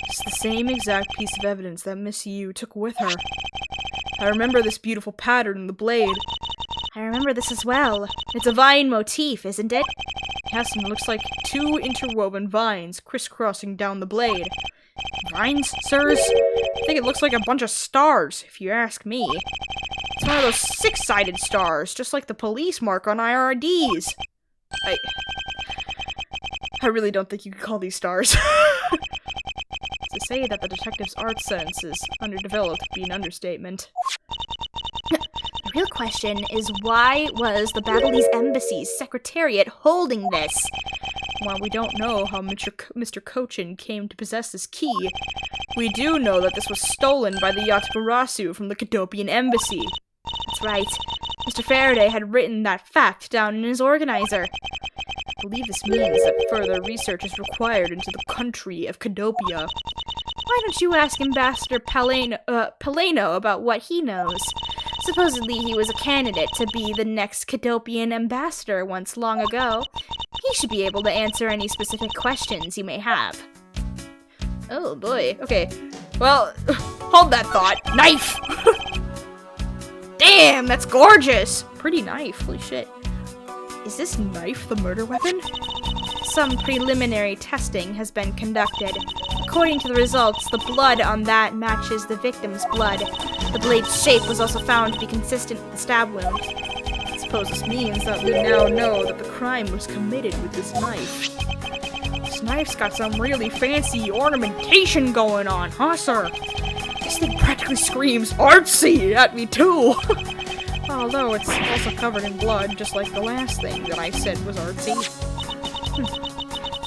It's the same exact piece of evidence that Miss Yu took with her. I remember this beautiful pattern in the blade. I remember this as well. It's a vine motif, isn't it? Yes, and it looks like two interwoven vines crisscrossing down the blade. Vines, sirs? I think it looks like a bunch of stars, if you ask me. It's one of those six-sided stars, just like the police mark on IRDs. I really don't think you could call these stars. To say that the detective's art sense is underdeveloped would be an understatement. The real question is, why was the Babylese embassy's secretariat holding this? While we don't know how Mr. Cochin came to possess this key, we do know that this was stolen by the Yatagarasu from the Cadopian embassy. That's right. Mr. Faraday had written that fact down in his organizer. I believe this means that further research is required into the country of Cadopia. Why don't you ask Ambassador Paleno about what he knows? Supposedly he was a candidate to be the next Cadopian ambassador once long ago. He should be able to answer any specific questions you may have. Oh boy. Okay. Well, hold that thought. Knife! Damn, that's gorgeous! Pretty knife, holy shit. Is this knife the murder weapon? Some preliminary testing has been conducted. According to the results, the blood on that matches the victim's blood. The blade's shape was also found to be consistent with the stab wound. I suppose this means that we now know that the crime was committed with this knife. This knife's got some really fancy ornamentation going on, huh, sir? This thing practically screams artsy at me, too! Although it's also covered in blood, just like the last thing that I said was artsy.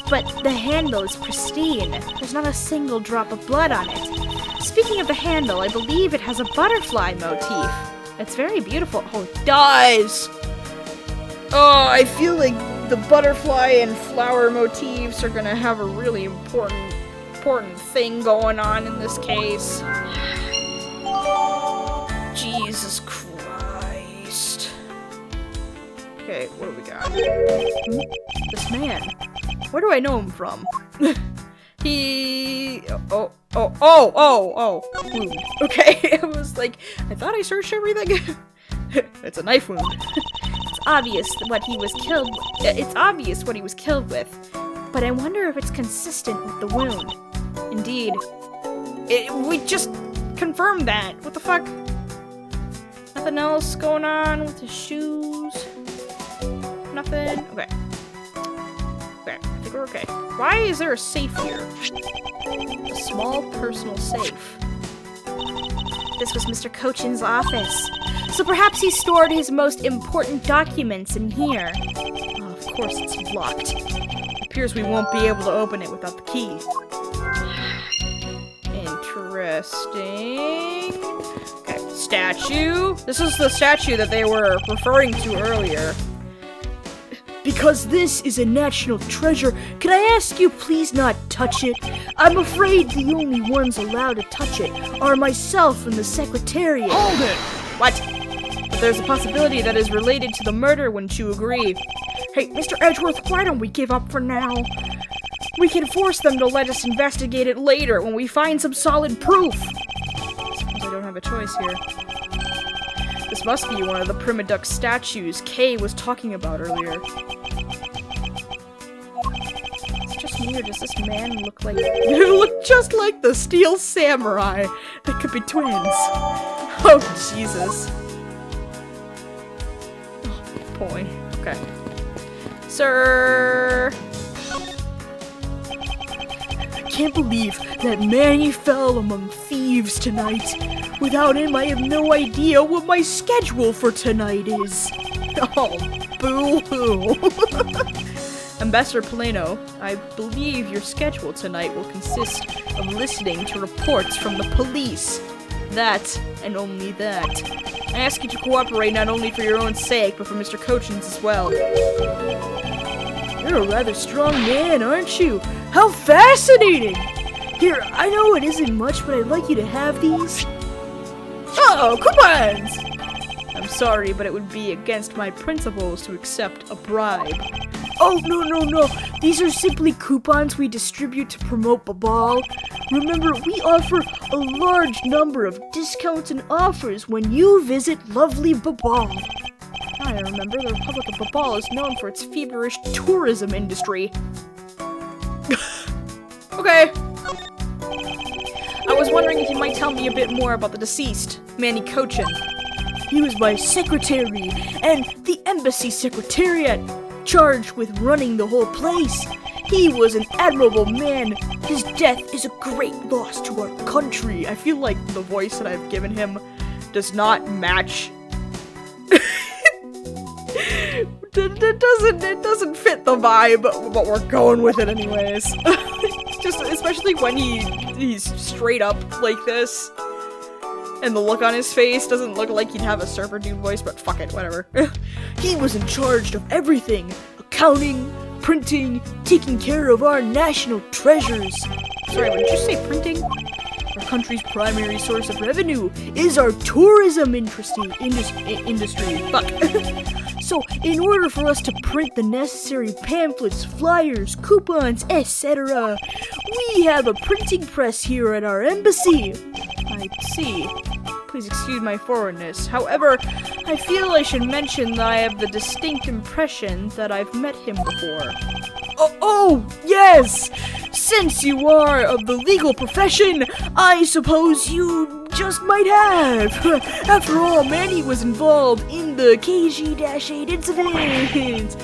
But the handle is pristine. There's not a single drop of blood on it. Speaking of the handle, I believe it has a butterfly motif. It's very beautiful. Oh, it does! Oh, I feel like the butterfly and flower motifs are gonna have a really important thing going on in this case. Jesus Christ. Okay, what do we got? This man. Where do I know him from? He... Oh. Wound. Okay, I was like, I thought I searched everything. It's a knife wound. It's obvious what he was killed with. It's obvious what he was killed with. But I wonder if it's consistent with the wound. Indeed. We just confirmed that. What the fuck? Nothing else going on with his shoes? Nothing? Okay. Okay, I think we're okay. Why is there a safe here? A small personal safe. This was Mr. Cochin's office. So perhaps he stored his most important documents in here. Oh, of course it's locked. It appears we won't be able to open it without the key. Interesting. Okay, statue. This is the statue that they were referring to earlier. Because this is a national treasure, can I ask you please not touch it? I'm afraid the only ones allowed to touch it are myself and the Secretariat. Hold it! What? But there's a possibility that is related to the murder, wouldn't you agree? Hey, Mr. Edgeworth, why don't we give up for now? We can force them to let us investigate it later when we find some solid proof. I suppose I don't have a choice here. This This must be one of the Prima Duck statues Kay was talking about earlier. It's just me, or does this man look like... You look just like the Steel Samurai! They could be twins. Oh, Jesus. Oh, boy. Okay. Sir... I can't believe that Manny fell among thieves tonight. Without him, I have no idea what my schedule for tonight is. Oh, boo-hoo. Ambassador Polano, I believe your schedule tonight will consist of listening to reports from the police. That, and only that. I ask you to cooperate not only for your own sake, but for Mr. Cochin's as well. You're a rather strong man, aren't you? How fascinating! Here, I know it isn't much, but I'd like you to have these. Oh, coupons! I'm sorry, but it would be against my principles to accept a bribe. Oh, no. These are simply coupons we distribute to promote Babal. Remember, we offer a large number of discounts and offers when you visit lovely Babal. I remember, the Republic of Babal is known for its feverish tourism industry. Okay. I was wondering if you might tell me a bit more about the deceased, Manny Cochin. He was my secretary and the embassy secretariat, charged with running the whole place. He was an admirable man. His death is a great loss to our country. I feel like the voice that I've given him does not match. It doesn't fit the vibe, but we're going with it anyways. Just especially when he's straight up like this, and the look on his face doesn't look like he'd have a surfer dude voice, but fuck it, whatever. He was in charge of everything: accounting, printing, taking care of our national treasures. Sorry, what did you say, printing? Our country's primary source of revenue is our tourism industry. Fuck. So, in order for us to print the necessary pamphlets, flyers, coupons, etc., we have a printing press here at our embassy. I see. Please excuse my forwardness. However, I feel I should mention that I have the distinct impression that I've met him before. Oh, yes! Since you are of the legal profession, I suppose you just might have. After all, Manny was involved in the KG-8 incident.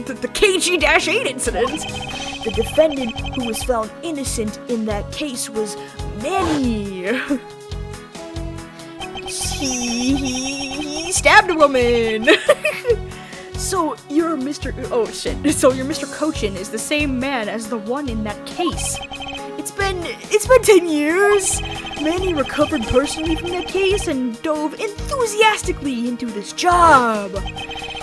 The KG-8 incident? The defendant who was found innocent in that case was Manny. He stabbed a woman. So your Mr. Cochin is the same man as the one in that case. It's been 10 years. Manny recovered personally from that case and dove enthusiastically into this job.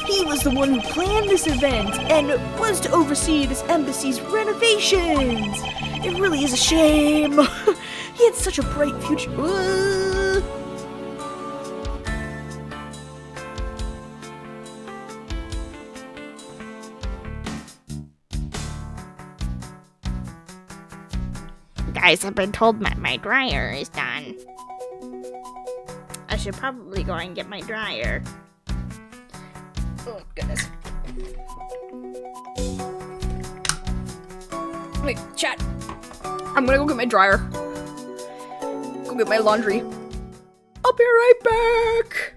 He was the one who planned this event and was to oversee this embassy's renovations. It really is a shame. He had such a bright future. Guys, I've been told my dryer is done. I should probably go and get my dryer. Oh, goodness. Wait, chat. I'm gonna go get my dryer. Go get my laundry. I'll be right back.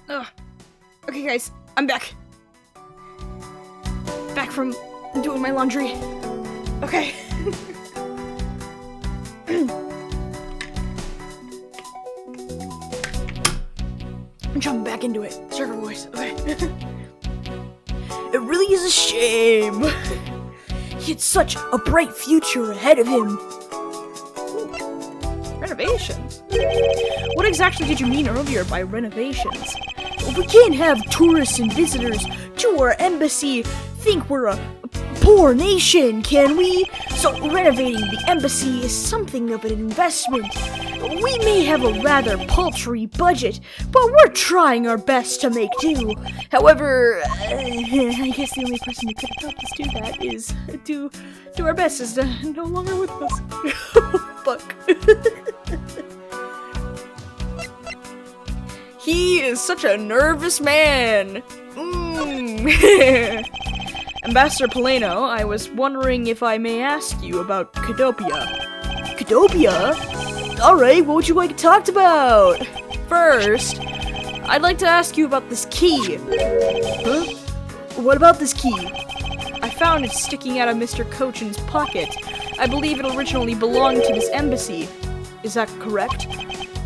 Ugh. Okay, guys, I'm back. Back from doing my laundry. Okay. I'm jumping back into it. Server voice. Okay. It really is a shame. He had such a bright future ahead of him. Renovations? What exactly did you mean earlier by renovations? We can't have tourists and visitors to our embassy think we're a poor nation, can we? So renovating the embassy is something of an investment. We may have a rather paltry budget, but we're trying our best to make do. However, I guess the only person who could help us do that is do our best is no longer with us. Fuck. He is such a nervous man. Ambassador Poleno, I was wondering if I may ask you about Cadopia. Cadopia? Alright, what would you like to talk about? First, I'd like to ask you about this key. Huh? What about this key? I found it sticking out of Mr. Cochin's pocket. I believe it originally belonged to this embassy. Is that correct?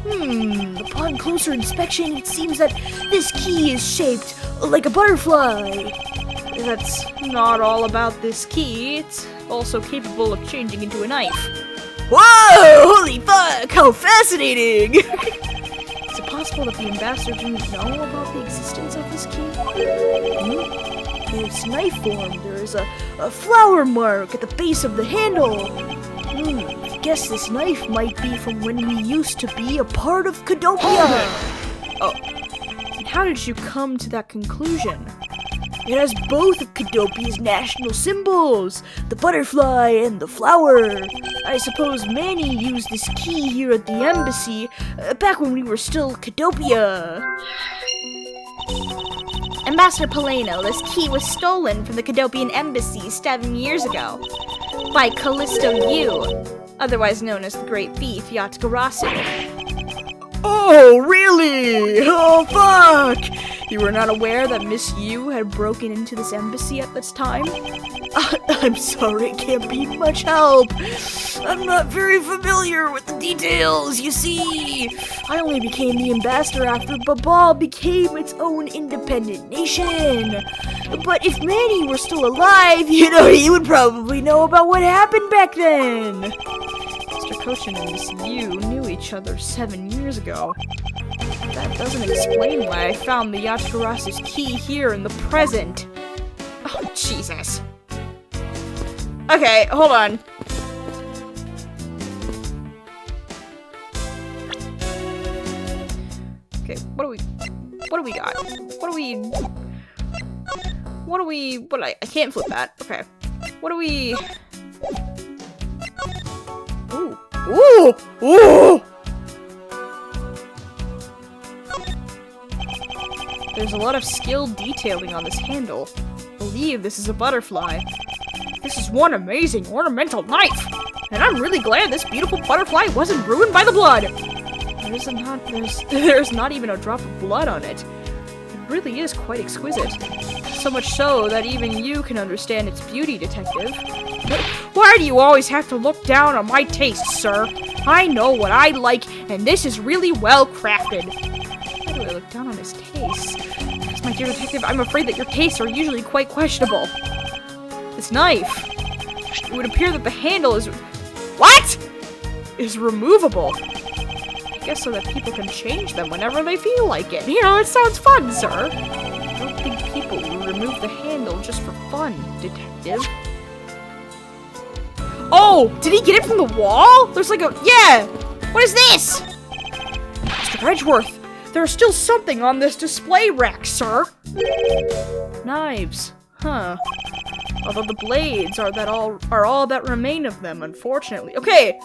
Upon closer inspection, it seems that this key is shaped like a butterfly. That's not all about this key. It's also capable of changing into a knife. Whoa! Holy fuck! How fascinating! Is it possible that the ambassador didn't know about the existence of this key? It's knife form. There is a flower mark at the base of the handle. I guess this knife might be from when we used to be a part of Cadopia. Oh. And how did you come to that conclusion? It has both of Cadopia's national symbols, the butterfly and the flower. I suppose Manny used this key here at the embassy back when we were still Cadopia. Ambassador Poleno, this key was stolen from the Cadopian embassy 7 years ago by Callisto Yu, otherwise known as the Great Thief Yatagarasu. Oh, really? Oh, fuck! You were not aware that Miss Yu had broken into this embassy at this time? I'm sorry, it can't be much help. I'm not very familiar with the details, you see. I only became the ambassador after Babal became its own independent nation. But if Manny were still alive, he would probably know about what happened back then. Mr. Cochin and Miss Yu knew each other 7 years ago. That doesn't explain why I found the Yatagarasu's key here in the present. Oh, Jesus. Okay, hold on. Okay, what do we got? I can't flip that. Okay. What do we... Ooh. Ooh! Ooh! There's a lot of skilled detailing on this handle. I believe this is a butterfly. This is one amazing ornamental knife! And I'm really glad this beautiful butterfly wasn't ruined by the blood! There's not even a drop of blood on it. It really is quite exquisite. So much so that even you can understand its beauty, detective. Why do you always have to look down on my tastes, sir? I know what I like, and this is really well crafted. Why do I look down on his tastes? Because, my dear detective, I'm afraid that your tastes are usually quite questionable. This knife. It would appear that the handle is... What? Is removable. I guess so that people can change them whenever they feel like it. It sounds fun, sir. I don't think people will remove the handle just for fun, detective. Oh! Did he get it from the wall? There's like a... Yeah! What is this? Mr. Edgeworth, there's still something on this display rack, sir. Knives. Huh. Although the blades are all that remain of them, unfortunately. Okay.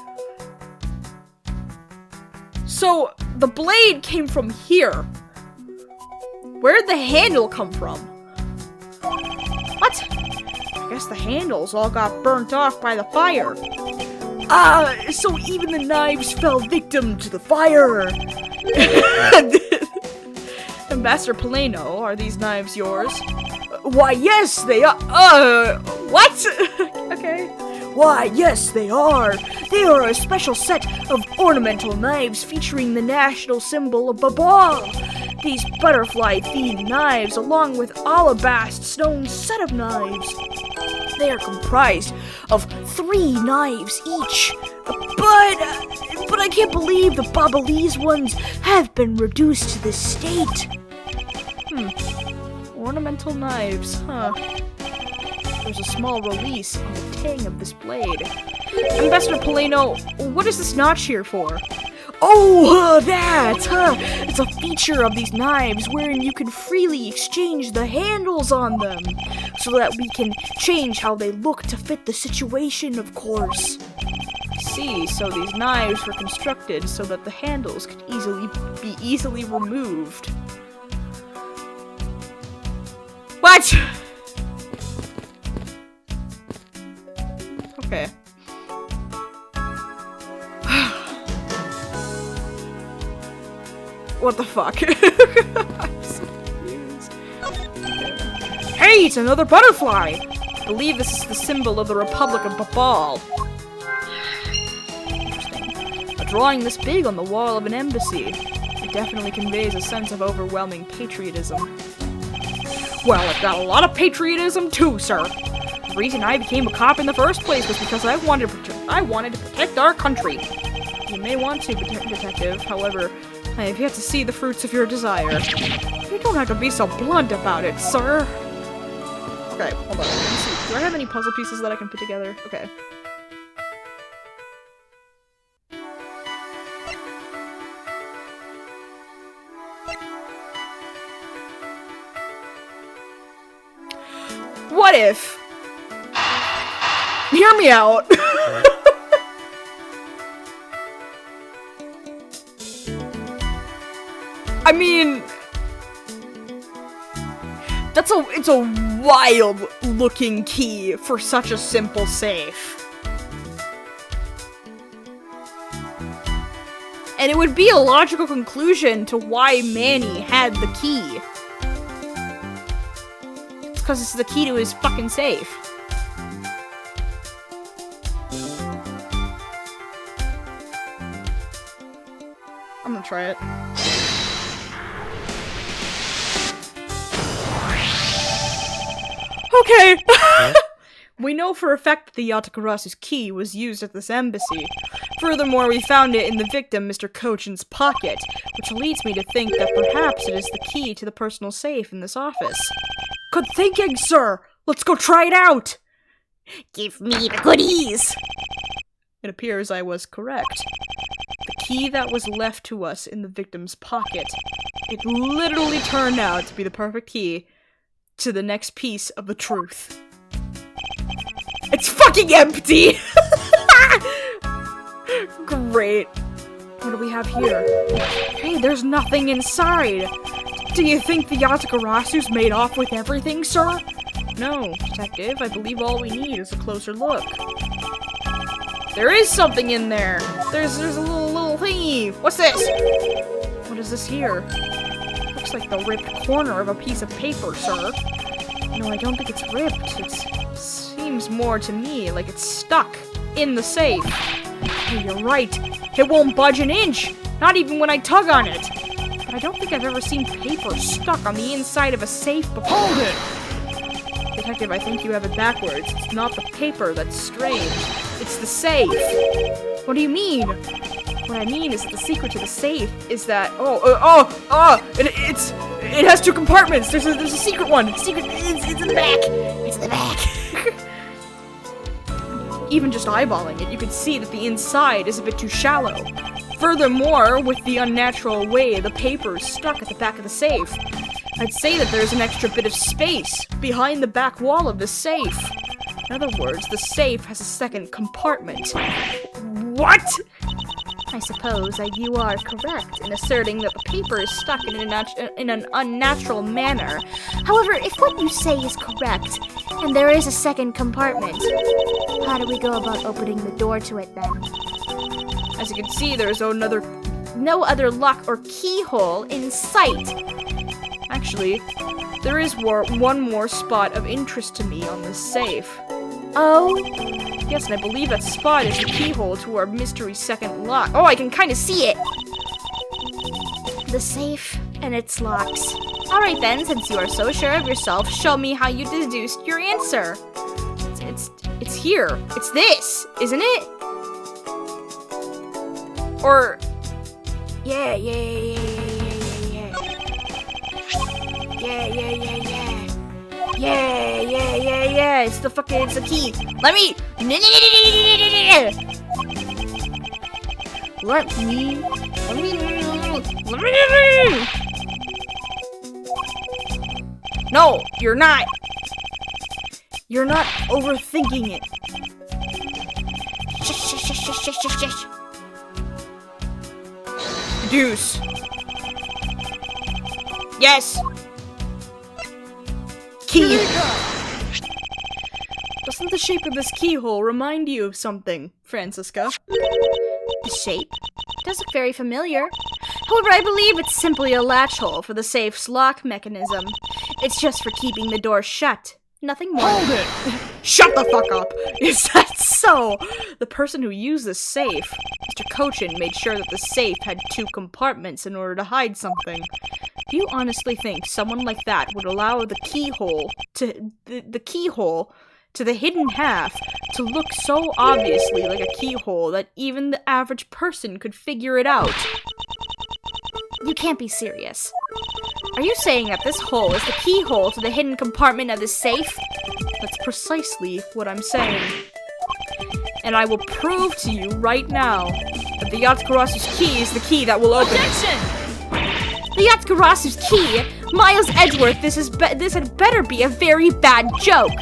So, the blade came from here. Where'd the handle come from? What? I guess the handles all got burnt off by the fire. So even the knives fell victim to the fire. Ambassador Poleno, are these knives yours? Why, yes, they are. What? Okay. Why, yes, they are. They are a special set of ornamental knives featuring the national symbol of Babal. These butterfly-themed knives, along with alabaster stone set of knives. They are comprised of 3 knives each. But I can't believe the Babalese ones have been reduced to this state. Ornamental knives, huh? There's a small release on the tang of this blade. Ambassador Poleno, what is this notch here for? Oh, that, huh? It's a feature of these knives wherein you can freely exchange the handles on them, so that we can change how they look to fit the situation, of course. See, so these knives were constructed so that the handles could be easily removed. What? Okay. What the fuck? I'm so confused. Hey, it's another butterfly! I believe this is the symbol of the Republic of Babal. Interesting. A drawing this big on the wall of an embassy. It definitely conveys a sense of overwhelming patriotism. Well, I've got a lot of patriotism too, sir. The reason I became a cop in the first place was because I wanted to protect our country. You may want to, detective, however, I have yet to see the fruits of your desire. You don't have to be so blunt about it, sir. Okay, hold on. Let me see. Do I have any puzzle pieces that I can put together? Okay. What if... Hear me out! I mean... It's a wild looking key for such a simple safe. And it would be a logical conclusion to why Manny had the key. Because it's the key to his fucking safe. I'm gonna try it. Okay! We know for a fact that the Yatagarasu's key was used at this embassy. Furthermore, we found it in the victim, Mr. Cochin's pocket, which leads me to think that perhaps it is the key to the personal safe in this office. Good thinking, sir! Let's go try it out! Give me the goodies! It appears I was correct. The key that was left to us in the victim's pocket. It literally turned out to be the perfect key to the next piece of the truth. It's fucking empty! Great. What do we have here? Hey, there's nothing inside! Do you think the Yatagarasu's made off with everything, sir? No, detective. I believe all we need is a closer look. There is something in there! There's a little thingy! What's this? What is this here? Looks like the ripped corner of a piece of paper, sir. No, I don't think it's ripped. It seems more to me like it's stuck in the safe. Hey, you're right. It won't budge an inch! Not even when I tug on it! But I don't think I've ever seen paper stuck on the inside of a safe before. Hold it! Detective, I think you have it backwards. It's not the paper that's strange. It's the safe. What do you mean? What I mean is that the secret to the safe is that it has 2 compartments. There's a secret one. It's in the back. It's in the back. Even just eyeballing it, you can see that the inside is a bit too shallow. Furthermore, with the unnatural way the paper is stuck at the back of the safe, I'd say that there's an extra bit of space behind the back wall of the safe. In other words, the safe has a second compartment. What? I suppose that you are correct in asserting that the paper is stuck in an unnatural manner. However, if what you say is correct, and there is a second compartment, how do we go about opening the door to it then? As you can see, there is no other lock or keyhole in sight. Actually, there is one more spot of interest to me on this safe. Oh? Yes, and I believe that spot is the keyhole to our mystery second lock. Oh, I can kind of see it. The safe and its locks. Alright then, since you are so sure of yourself, show me how you deduced your answer. It's here. It's this, isn't it? Or... Yeah. Yeah. It's the key. Let me... No, you're not. You're not overthinking it. Shush. Deuce. Yes. Key. Doesn't the shape of this keyhole remind you of something, Francisca? The shape? It does look very familiar. However, I believe it's simply a latch hole for the safe's lock mechanism. It's just for keeping the door shut. Nothing more. Hold it! Shut the fuck up! Is that so? The person who used the safe, Mr. Cochin, made sure that the safe had 2 compartments in order to hide something. Do you honestly think someone like that would allow the keyhole to the hidden half to look so obviously like a keyhole that even the average person could figure it out? You can't be serious. Are you saying that this hole is the keyhole to the hidden compartment of the safe? That's precisely what I'm saying. And I will prove to you right now that the Yatagarasu's key is the key that will open it. The Yatagarasu's key? Miles Edgeworth, this had better be a very bad joke.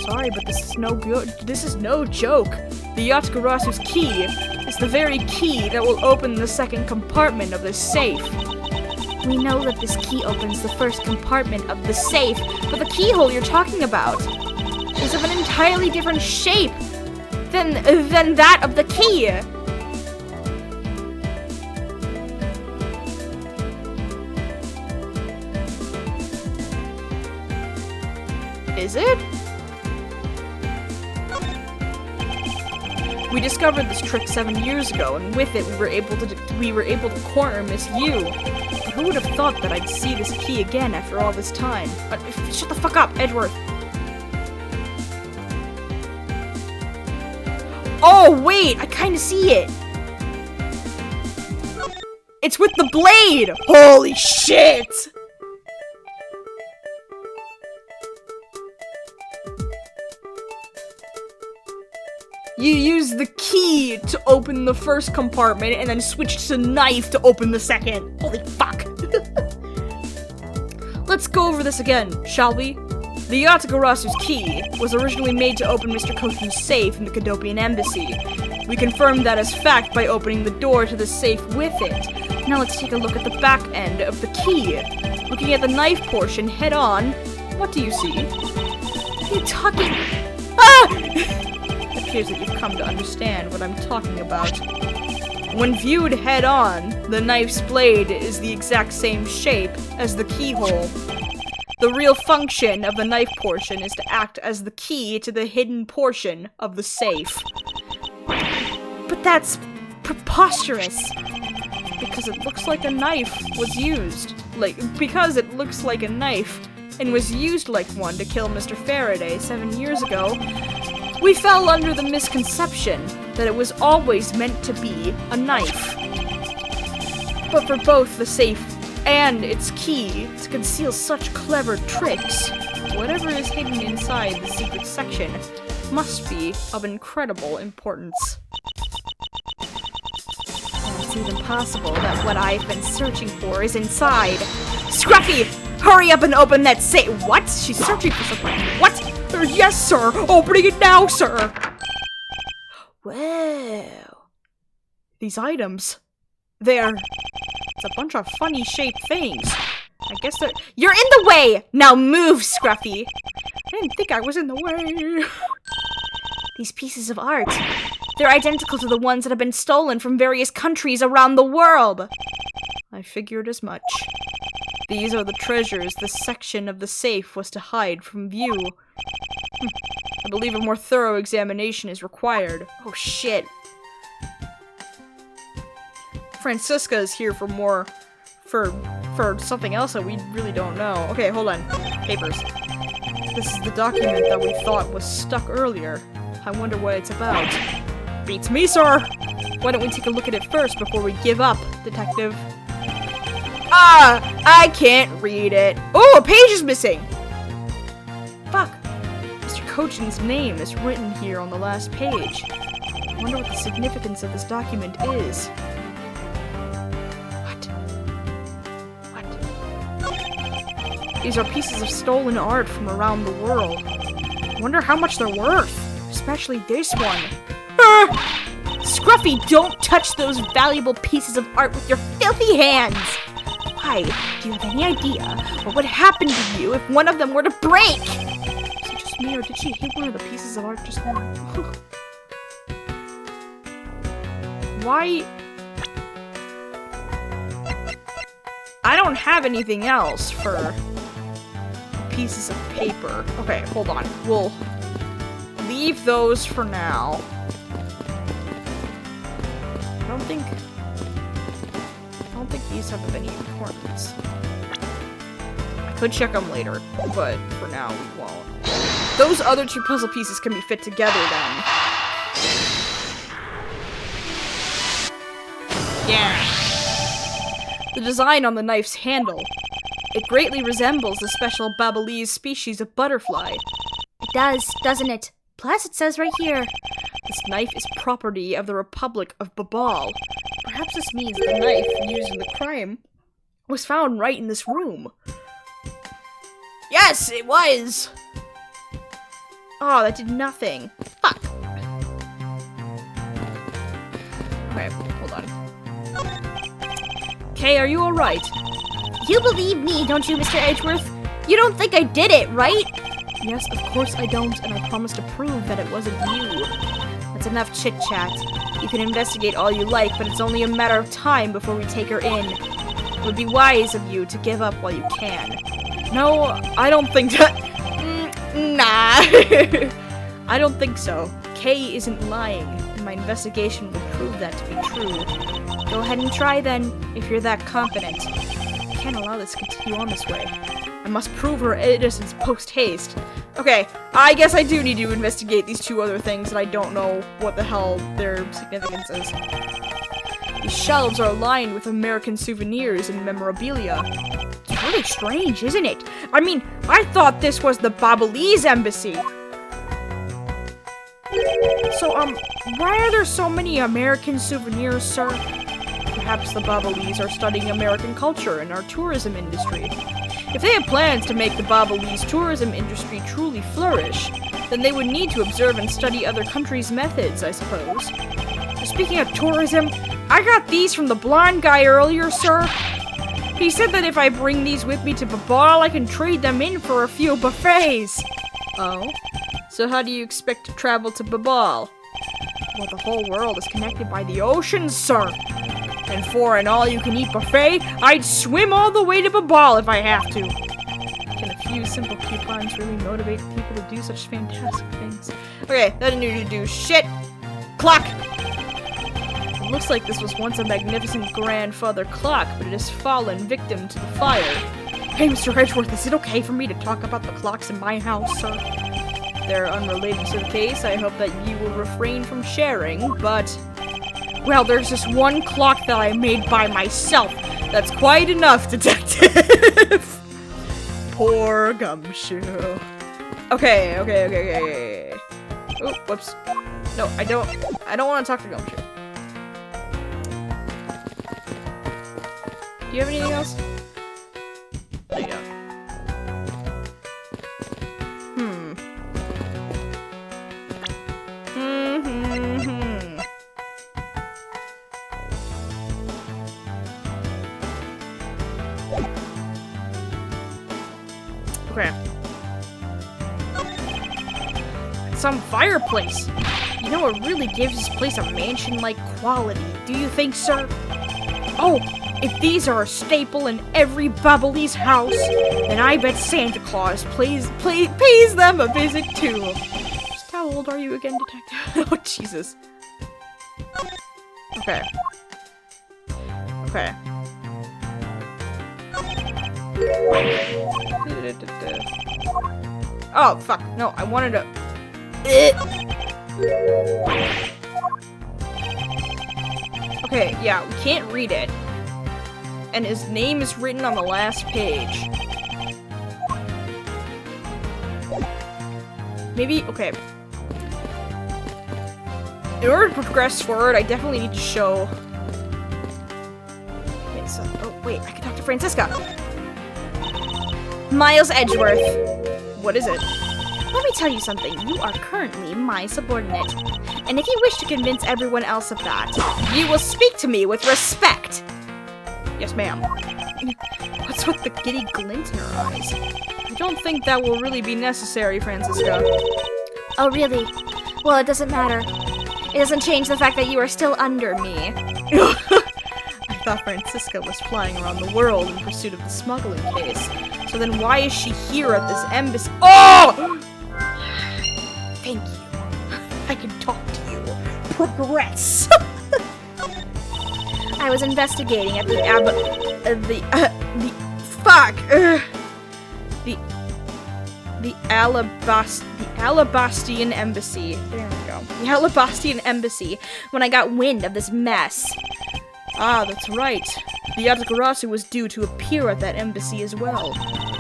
Sorry, but this is no joke. The Yatagarasu's key is the very key that will open the second compartment of this safe. We know that this key opens the first compartment of the safe, but the keyhole you're talking about is of an entirely different shape than that of the key. Is it? We discovered this trick 7 years ago, and with it we were able to corner Miss Yu. But who would have thought that I'd see this key again after all this time? Shut the fuck up, Edgeworth. Oh wait, I kinda see it. It's with the blade! Holy shit! You use the key to open the first compartment and then switch to knife to open the second. Holy fuck. Let's go over this again, shall we? The Yatagarasu's key was originally made to open Mr. Kochin's safe in the Kadopian embassy. We confirmed that as fact by opening the door to the safe with it. Now let's take a look at the back end of the key. Looking at the knife portion head on, what do you see? What are you talking? Ah! It appears that you've come to understand what I'm talking about. When viewed head-on, the knife's blade is the exact same shape as the keyhole. The real function of the knife portion is to act as the key to the hidden portion of the safe. But that's preposterous. Because it looks like a knife was used. Because it looks like a knife and was used like one to kill Mr. Faraday 7 years ago, we fell under the misconception that it was always meant to be a knife. But for both the safe and its key to conceal such clever tricks, whatever is hidden inside the secret section must be of incredible importance. And it's even possible that what I've been searching for is inside. Scruffy! Hurry up and open that safe! What? She's searching for something. What? Yes, sir! Opening it now, sir! Whoa. These items, it's a bunch of funny shaped things. I guess they're— You're in the way! Now move, Scruffy! I didn't think I was in the way. These pieces of art, they're identical to the ones that have been stolen from various countries around the world. I figured as much. These are the treasures this section of the safe was to hide from view. I believe a more thorough examination is required. Oh shit. Francisca is here for more... For something else that we really don't know. Okay, hold on. Papers. This is the document that we thought was stuck earlier. I wonder what it's about. Beats me, sir! Why don't we take a look at it first before we give up, detective? Ah! I can't read it. Oh, a page is missing! Fuck. Mr. Kochin's name is written here on the last page. I wonder what the significance of this document is. These are pieces of stolen art from around the world. I wonder how much they're worth, especially this one. Scruffy, don't touch those valuable pieces of art with your filthy hands! Why? Do you have any idea what would happen to you if one of them were to break? Is it just me, or did she hit one of the pieces of art just now? Why? I don't have anything else for pieces of paper. Okay, hold on. We'll leave those for now. I don't think these have any importance. I could check them later, but for now we won't. Those other two puzzle pieces can be fit together then. Yeah. The design on the knife's handle. It greatly resembles the special Babalese species of butterfly. It does, doesn't it? Plus, it says right here. This knife is property of the Republic of Babal. Perhaps this means the knife used in the crime was found right in this room. Yes, it was! Oh, that did nothing. Fuck. Okay, hold on. Kay, are you alright? You believe me, don't you, Mr. Edgeworth? You don't think I did it, right? Yes, of course I don't, and I promise to prove that it wasn't you. That's enough chit-chat. You can investigate all you like, but it's only a matter of time before we take her in. It would be wise of you to give up while you can. No, I don't think that... Nah. I don't think so. Kay isn't lying, and my investigation will prove that to be true. Go ahead and try then, if you're that confident. I can't allow this to continue on this way. I must prove her innocence post-haste. Okay, I guess I do need to investigate these two other things, and I don't know what the hell their significance is. These shelves are lined with American souvenirs and memorabilia. It's really strange, isn't it? I mean, I thought this was the Babalese embassy. So, why are there so many American souvenirs, sir? Perhaps the Babalese are studying American culture and our tourism industry. If they have plans to make the Babalese tourism industry truly flourish, then they would need to observe and study other countries' methods, I suppose. Speaking of tourism, I got these from the blonde guy earlier, sir. He said that if I bring these with me to Babal, I can trade them in for a few buffets. Oh? So how do you expect to travel to Babal? Well, the whole world is connected by the ocean, sir. And for an all-you-can-eat buffet, I'd swim all the way to Babal if I have to. Can a few simple coupons really motivate people to do such fantastic things? Okay, that didn't need to do shit. Clock! It looks like this was once a magnificent grandfather clock, but it has fallen victim to the fire. Hey, Mr. Edgeworth, is it okay for me to talk about the clocks in my house, sir? They're unrelated to the case. I hope that you will refrain from sharing, but... Well, there's just one clock that I made by myself. That's quite enough, detective. Poor Gumshoe. Okay. Oh, whoops. No, I don't want to talk to Gumshoe. Do you have anything else? No, you don't. Okay. Some fireplace. You know what really gives this place a mansion-like quality, do you think, sir? Oh, If these are a staple in every bubbly's house, then I bet Santa Claus pays them a visit too. Just how old are you again, detective? Oh, Jesus. Okay. Okay. Oh, fuck. No, I wanted to... Okay, yeah, we can't read it. And his name is written on the last page. Maybe, okay. In order to progress forward, I definitely need to show... Okay, so, oh, wait, I can talk to Francisca. Miles Edgeworth. What is it? Let me tell you something. You are currently my subordinate. And if you wish to convince everyone else of that, you will speak to me with respect. Yes, ma'am. What's with the giddy glint in her eyes? I don't think that will really be necessary, Francisca. Oh, really? Well, it doesn't matter. It doesn't change the fact that you are still under me. I thought Francisca was flying around the world in pursuit of the smuggling case. So then why is she here at this embassy? Oh! Thank you. I can talk to you. Progress. I was investigating at the Alabastian embassy. There we go. The Alabastian embassy when I got wind of this mess. Ah, that's right. The Yatagarasu was due to appear at that embassy as well.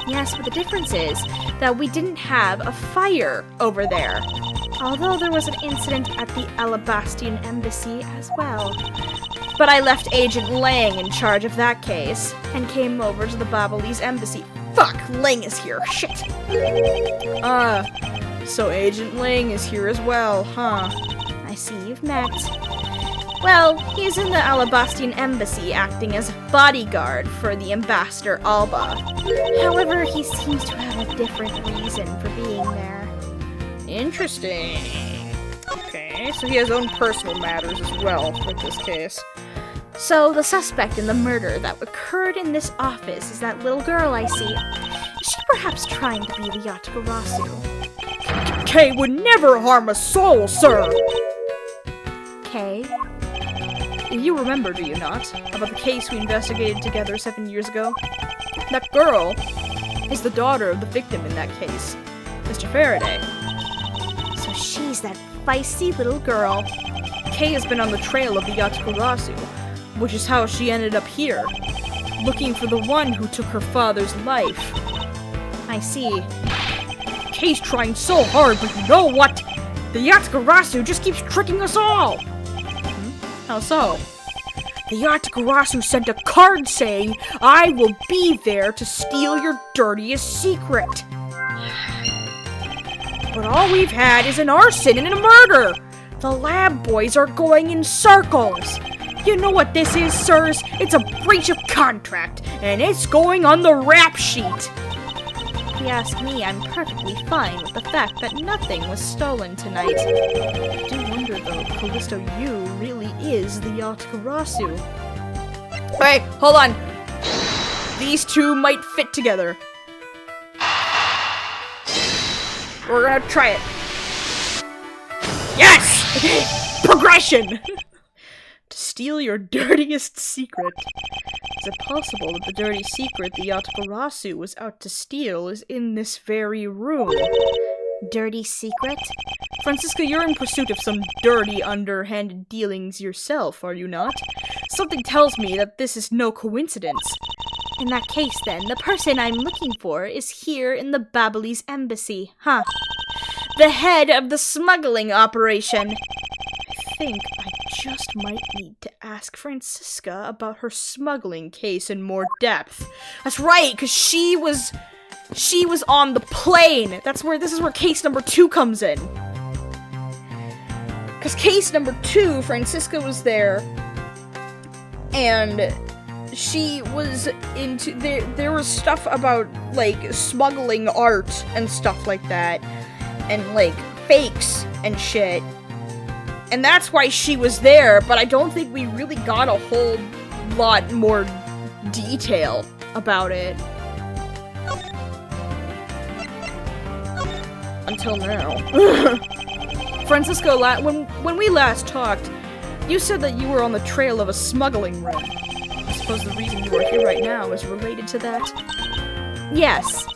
Yes, but the difference is that we didn't have a fire over there. Although there was an incident at the Alabastian embassy as well. But I left Agent Lang in charge of that case, and came over to the Babalese embassy. Fuck, Lang is here, shit! So Agent Lang is here as well, huh? I see you've met. Well, he's in the Alabastian embassy acting as bodyguard for the ambassador Alba. However, he seems to have a different reason for being there. Interesting. Okay, so he has own personal matters as well with this case. So, the suspect in the murder that occurred in this office is that little girl I see. Is she perhaps trying to be the Yatagarasu? Kay would never harm a soul, sir! Kay? You remember, do you not, about the case we investigated together 7 years ago? That girl is the daughter of the victim in that case, Mr. Faraday. So she's that feisty little girl. Kay has been on the trail of the Yatagarasu, which is how she ended up here, looking for the one who took her father's life. I see. Kay's trying so hard, but you know what? The Yatagarasu just keeps tricking us all! How so? The Yatagarasu sent a card saying, I will be there to steal your dirtiest secret. But all we've had is an arson and a murder! The lab boys are going in circles! You know what this is, sirs? It's a breach of contract, and it's going on the rap sheet! If you ask me, I'm perfectly fine with the fact that nothing was stolen tonight. I do wonder, though, if Callisto Yu really is the Yatagarasu. Alright, hold on. These two might fit together. We're gonna try it. Yes! Okay, progression! To steal your dirtiest secret. Is it possible that the dirty secret the Yatagarasu was out to steal is in this very room? Dirty secret? Francisca, you're in pursuit of some dirty, underhanded dealings yourself, are you not? Something tells me that this is no coincidence. In that case, then, the person I'm looking for is here in the Babalese embassy, huh? The head of the smuggling operation. I think I just might need to ask Francisca about her smuggling case in more depth. That's right, because she was on the plane. This is where case number 2 comes in. Because case number 2, Francisca was there, and she was into, there was stuff about, like, smuggling art and stuff like that, and, like, fakes and shit. And that's why she was there, but I don't think we really got a whole lot more detail about it. Until now. Francisco, when we last talked, you said that you were on the trail of a smuggling ring. I suppose the reason you are here right now is related to that? Yes.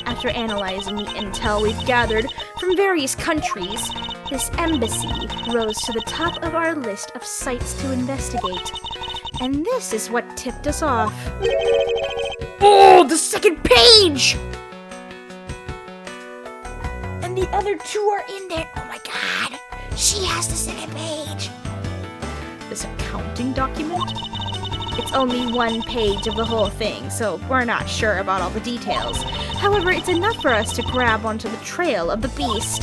After analyzing the intel we've gathered from various countries, this embassy rose to the top of our list of sites to investigate. And this is what tipped us off. Oh, the second page! And the other two are in there. Oh my god! She has the second page! This accounting document? It's only one page of the whole thing, so we're not sure about all the details. However, it's enough for us to grab onto the trail of the beast.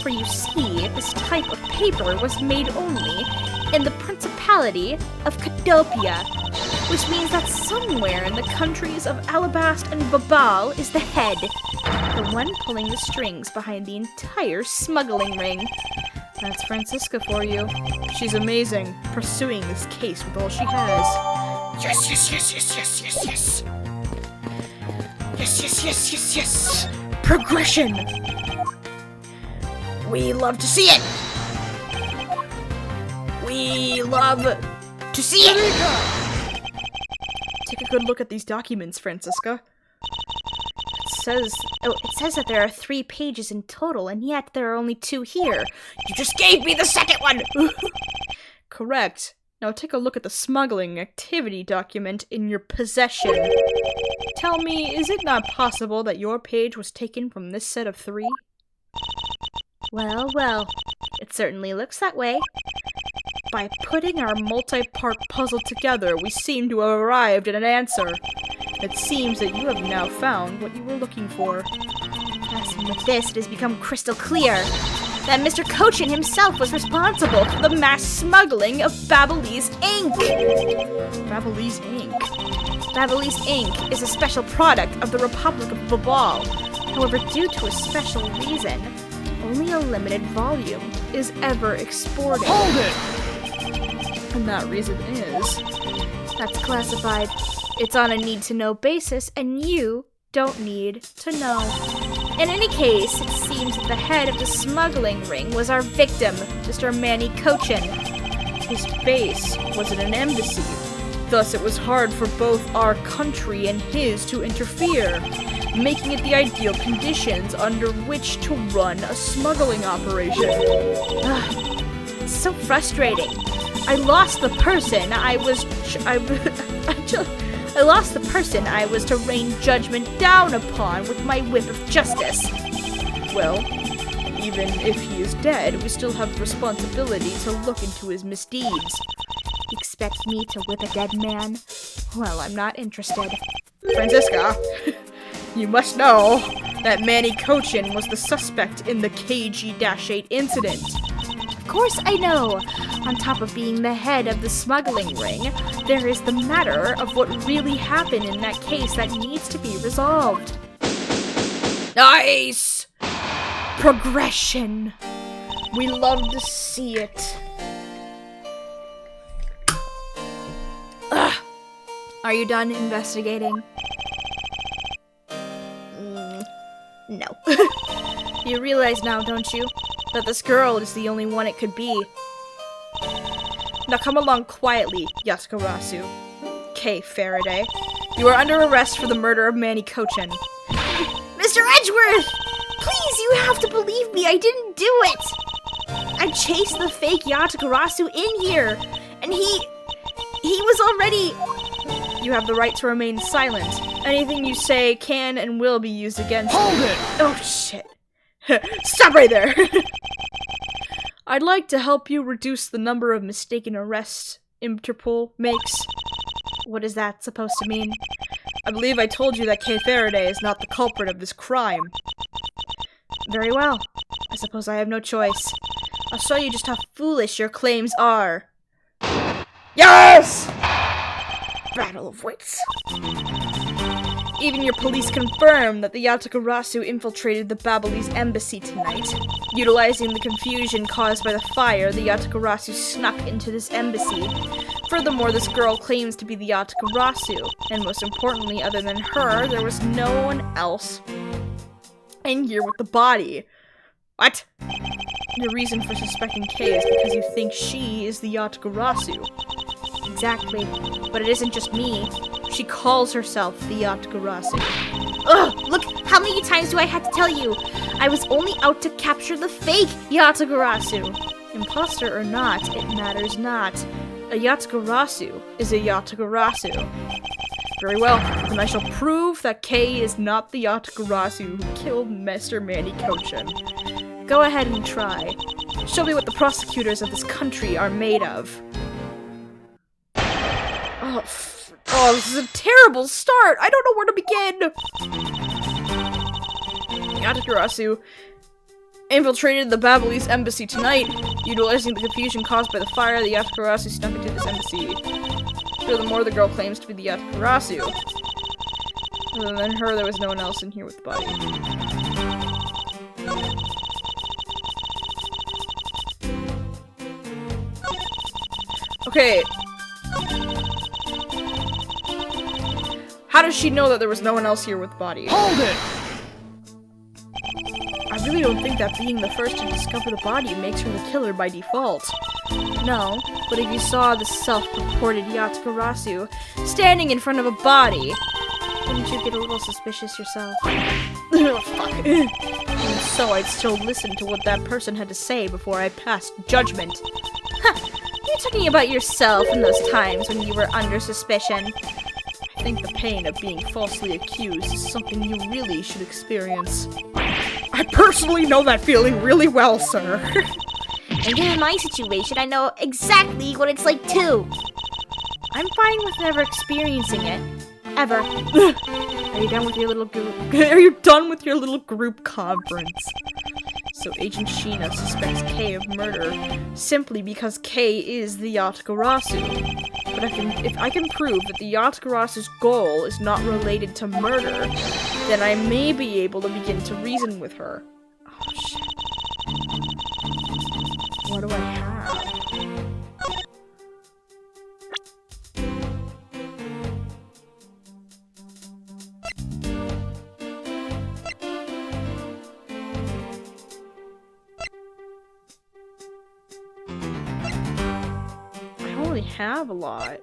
For you see, this type of paper was made only in the Principality of Cadopia, which means that somewhere in the countries of Alabast and Babal is the head, the one pulling the strings behind the entire smuggling ring. That's Francisca for you. She's amazing, pursuing this case with all she has. Yes, yes, yes, yes, yes, yes, yes. Yes, yes, yes, yes, yes. Progression. We love to see it. We love to see it. Take a good look at these documents, Francisca. It says that there are 3 pages in total, and yet there are only 2 here. You just gave me the second one. Correct. Now take a look at the smuggling activity document in your possession. Tell me, is it not possible that your page was taken from this set of 3? Well, well, it certainly looks that way. By putting our multi-part puzzle together, we seem to have arrived at an answer. It seems that you have now found what you were looking for. Yes, and with this, it has become crystal clear that Mr. Cochin himself was responsible for the mass smuggling of Babalese ink. Babalese ink? Babalese ink is a special product of the Republic of Babal. However, due to a special reason, only a limited volume is ever exported. Hold it! And that reason is... That's classified. It's on a need-to-know basis, and you don't need to know. In any case, it seems that the head of the smuggling ring was our victim, Mr. Manny Cochin. His base was in an embassy. Thus, it was hard for both our country and his to interfere, making it the ideal conditions under which to run a smuggling operation. It's so frustrating. I lost the person I lost the person I was to rain judgment down upon with my whip of justice. Well, even if he is dead, we still have the responsibility to look into his misdeeds. Expect me to whip a dead man? Well, I'm not interested. Francisca, you must know that Manny Cochin was the suspect in the KG-8 incident. Of course I know. On top of being the head of the smuggling ring, there is the matter of what really happened in that case that needs to be resolved. Nice! Progression. We love to see it. Ugh. Are you done investigating? No. You realize now, don't you, that this girl is the only one it could be. Now come along quietly, Yatagarasu. Kay Faraday. You are under arrest for the murder of Manny Cochin. Mr. Edgeworth! Please, you have to believe me, I didn't do it! I chased the fake Yatagarasu in here, and he was already... You have the right to remain silent. Anything you say can and will be used against you. Hold it! Oh, shit. Stop right there! I'd like to help you reduce the number of mistaken arrests Interpol makes. What is that supposed to mean? I believe I told you that Kay Faraday is not the culprit of this crime. Very well. I suppose I have no choice. I'll show you just how foolish your claims are. Yes! Battle of wits. Even your police confirm that the Yatagarasu infiltrated the Babylese embassy tonight. Utilizing the confusion caused by the fire, the Yatagarasu snuck into this embassy. Furthermore, this girl claims to be the Yatagarasu, and most importantly, other than her, there was no one else in here with the body. What? Your reason for suspecting Kay is because you think she is the Yatagarasu. Exactly. But it isn't just me. She calls herself the Yatagarasu. Ugh! Look, how many times do I have to tell you? I was only out to capture the fake Yatagarasu. Imposter or not, it matters not. A Yatagarasu is a Yatagarasu. Very well, then I shall prove that Kay is not the Yatagarasu who killed Mr. Manny Kochin. Go ahead and try. Show me what the prosecutors of this country are made of. Oh, this is a terrible start! I don't know where to begin! Yatagarasu infiltrated the Babylese embassy tonight. Utilizing the confusion caused by the fire, the Yatagarasu snuck into this embassy. Furthermore, the girl claims to be the Yatagarasu. Other than her, there was no one else in here with the body. Okay. How does she know that there was no one else here with the body? Hold it! I really don't think that being the first to discover the body makes her the killer by default. No, but if you saw the self-purported Yatagarasu standing in front of a body, wouldn't you get a little suspicious yourself? Oh, fuck. And so I'd still listen to what that person had to say before I passed judgment. Ha! You're talking about yourself in those times when you were under suspicion. I think the pain of being falsely accused is something you really should experience. I personally know that feeling really well, sir. And given my situation, I know exactly what it's like too. I'm fine with never experiencing it. Ever. Are you done with your little group? Are you done with your little group conference? So Agent Sheena suspects Kay of murder simply because Kay is the Yatagarasu. But if I can prove that the Yatagarasu's goal is not related to murder, then I may be able to begin to reason with her. Oh shit. What do I have? Have a lot.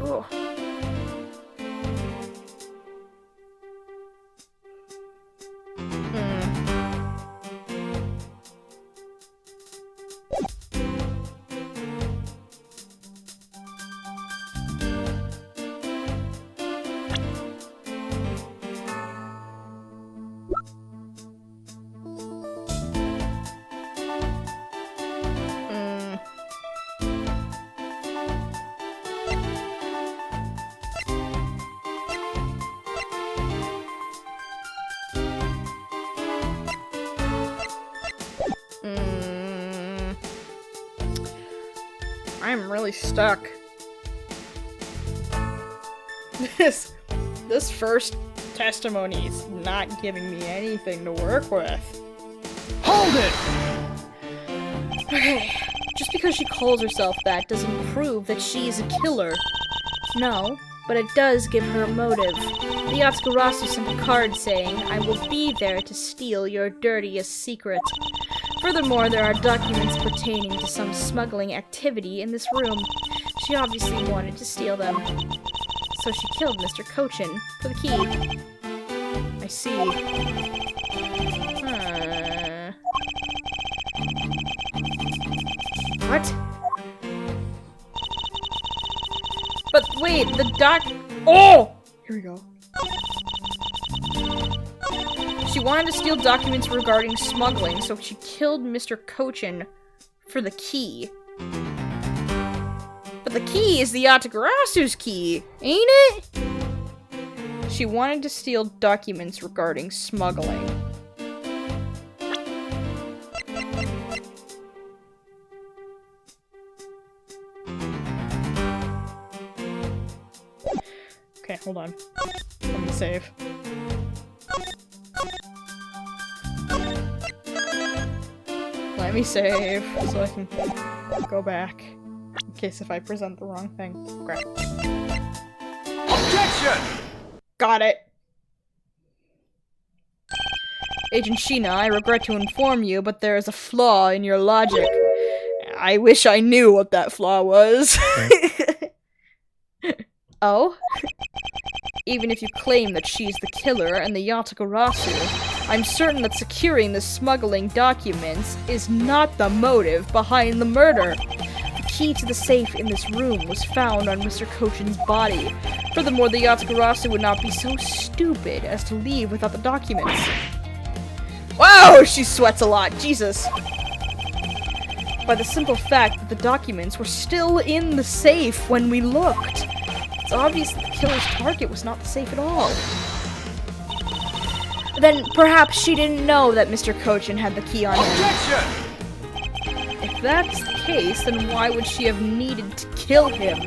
Oh. I'm really stuck. This first testimony is not giving me anything to work with. Hold it! Okay, just because she calls herself that doesn't prove that she is a killer. No, but it does give her a motive. The Yatagarasu sent a card saying, "I will be there to steal your dirtiest secret." Furthermore, there are documents pertaining to some smuggling activity in this room. She obviously wanted to steal them. So she killed Mr. Kochin for the key. I see. What? But wait, the Oh! Here we go. She wanted to steal documents regarding smuggling, so she killed Mr. Kochin for the key. But the key is the Yatagarasu's key, ain't it? She wanted to steal documents regarding smuggling. Okay, hold on. Let me save. Let me save so I can go back. In case if I present the wrong thing. Great. Objection! Got it! Agent Sheena, I regret to inform you, but there is a flaw in your logic. I wish I knew what that flaw was. Oh? Even if you claim that she's the killer and the Yatagarasu, I'm certain that securing the smuggling documents is not the motive behind the murder. The key to the safe in this room was found on Mr. Kochin's body. Furthermore, the Yatagarasu would not be so stupid as to leave without the documents. Wow, she sweats a lot, Jesus. By the simple fact that the documents were still in the safe when we looked. It's obvious that the killer's target was not the safe at all. Then perhaps she didn't know that Mr. Kochin had the key on him. Objection! If that's the case, then why would she have needed to kill him?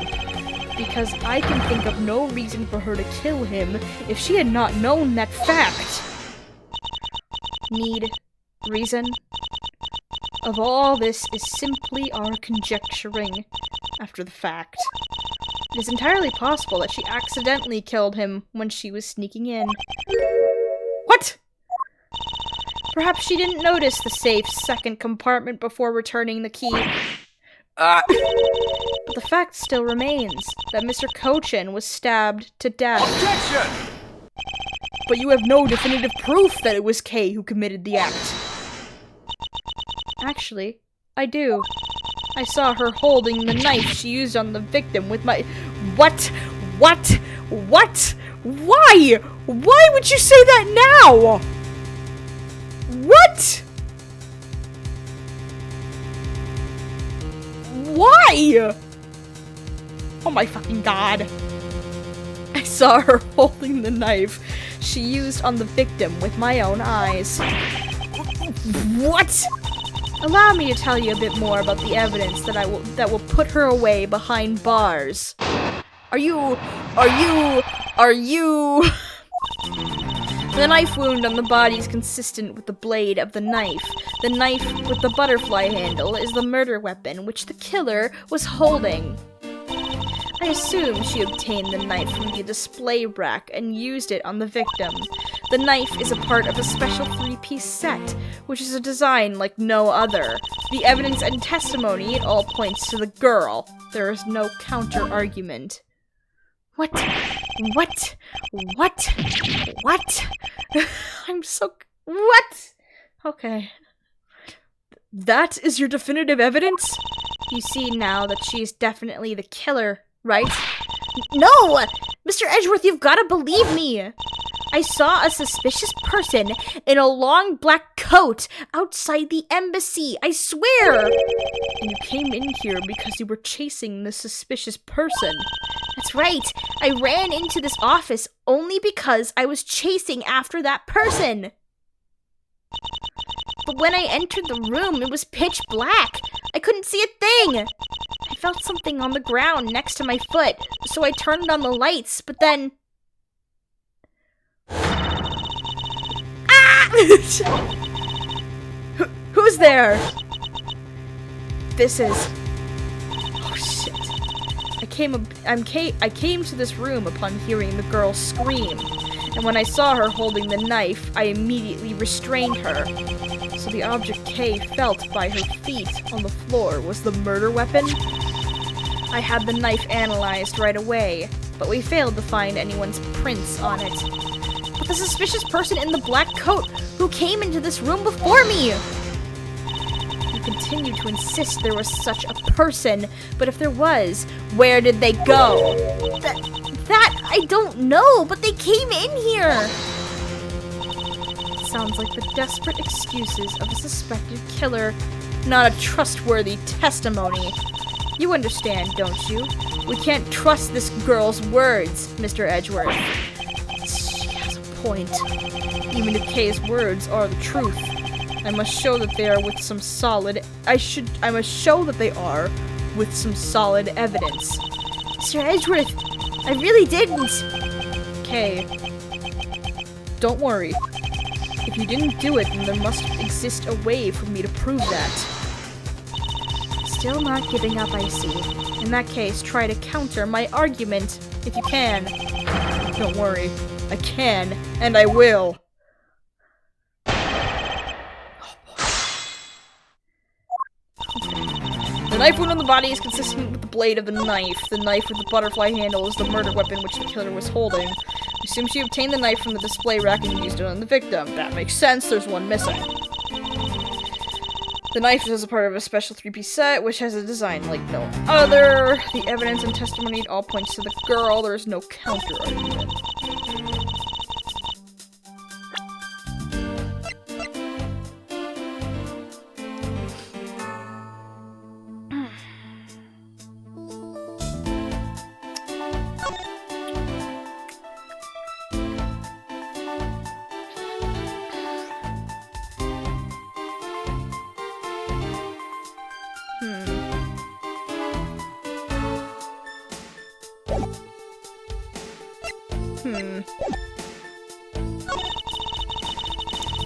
Because I can think of no reason for her to kill him if she had not known that fact. Need, reason? Of all this is simply our conjecturing after the fact. It is entirely possible that she accidentally killed him when she was sneaking in. What? Perhaps she didn't notice the safe's second compartment before returning the key. But the fact still remains that Mr. Kochin was stabbed to death. Objection! But you have no definitive proof that it was Kay who committed the act. Actually, I do. I saw her holding the knife she used on the victim with my— What? What? What? Why? Why would you say that now? What? Why? Oh my fucking god. I saw her holding the knife she used on the victim with my own eyes. What? Allow me to tell you a bit more about the evidence that will put her away behind bars. Are you... The knife wound on the body is consistent with the blade of the knife. The knife with the butterfly handle is the murder weapon which the killer was holding. I assume she obtained the knife from the display rack and used it on the victim. The knife is a part of a special 3-piece set, which is a design like no other. The evidence and testimony, it all points to the girl. There is no counter-argument. What? What? What? What? I'm so... What? Okay. That is your definitive evidence? You see now that she is definitely the killer, right? No! Mr. Edgeworth, you've got to believe me! I saw a suspicious person in a long black coat outside the embassy, I swear! And you came in here because you were chasing this suspicious person. That's right, I ran into this office only because I was chasing after that person. But when I entered the room, it was pitch black. I couldn't see a thing. I felt something on the ground next to my foot, so I turned on the lights, but then... Ah! Who's there? This is... Oh, shit. I came to this room upon hearing the girl scream, and when I saw her holding the knife, I immediately restrained her. So the object Kay felt by her feet on the floor was the murder weapon? I had the knife analyzed right away, but we failed to find anyone's prints on it. But the suspicious person in the black coat who came into this room before me! You continue to insist there was such a person, but if there was, where did they go? That I don't know, but they came in here! It sounds like the desperate excuses of a suspected killer, not a trustworthy testimony. You understand, don't you? We can't trust this girl's words, Mr. Edgeworth. She has a point. Even if Kay's words are the truth, I must show that they are with some solid... I must show that they are with some solid evidence. Mr. Edgeworth, I really didn't. Okay. Don't worry. If you didn't do it, then there must exist a way for me to prove that. Still not giving up, I see. In that case, try to counter my argument, if you can. Don't worry. I can, and I will. The knife wound on the body is consistent with the blade of the knife. The knife with the butterfly handle is the murder weapon which the killer was holding. We assume she obtained the knife from the display rack and used it on the victim. That makes sense, there's one missing. The knife is a part of a special 3-piece set, which has a design like no other. The evidence and testimony all points to the girl. There is no counter argument.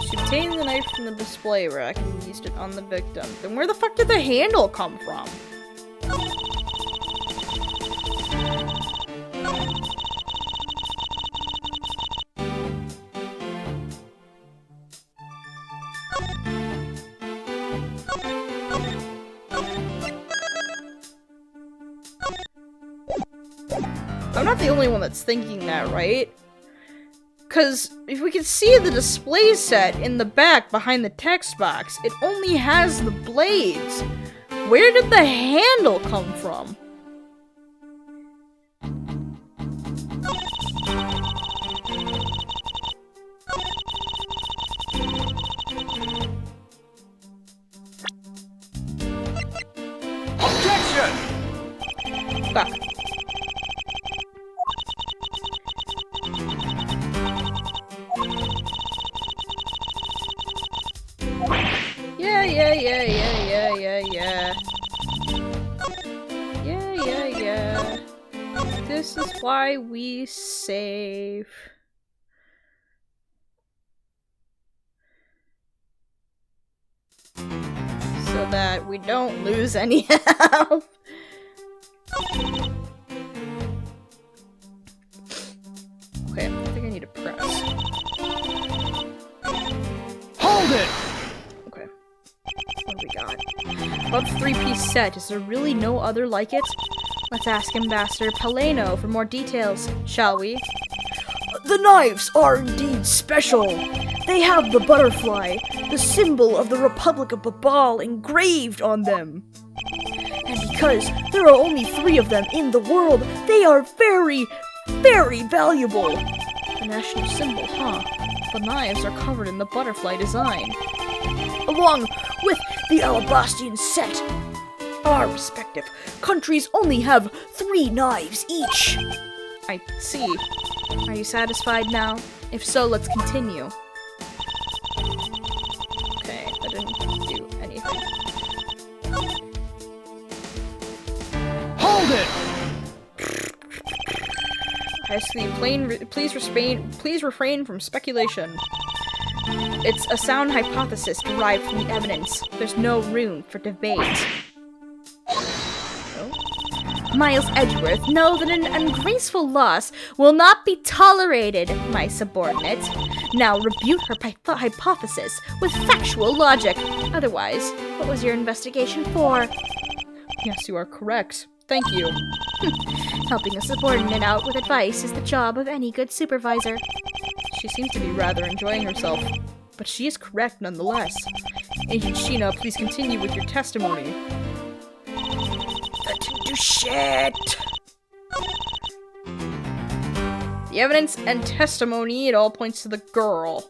She obtained the knife from the display rack and used it on the victim. Then where the fuck did the handle come from? I'm not the only one that's thinking that, right? Because if we can see the display set in the back behind the text box, it only has the blades. Where did the handle come from? Objection! Fuck. Yeah. This is why we save. So that we don't lose any health. Okay, I think I need to press. Hold it! Okay. What do we got? About the 3-piece set, is there really no other like it? Let's ask Ambassador Paleno for more details, shall we? The knives are indeed special. They have the butterfly, the symbol of the Republic of Babal, engraved on them. And because there are only 3 of them in the world, they are very, very valuable. The national symbol, huh? The knives are covered in the butterfly design. Along with the Alabastian set. Our respective countries only have 3 knives each. I see. Are you satisfied now? If so, let's continue. Okay, that didn't do anything. Hold it! As to the please refrain from speculation. It's a sound hypothesis derived from the evidence. There's no room for debate. Miles Edgeworth, know that an ungraceful loss will not be tolerated, my subordinate. Now refute her hypothesis with factual logic. Otherwise, what was your investigation for? Yes, you are correct. Thank you. Helping a subordinate out with advice is the job of any good supervisor. She seems to be rather enjoying herself, but she is correct nonetheless. Agent Sheena, please continue with your testimony. That didn't do shit. The evidence and testimony, it all points to the girl.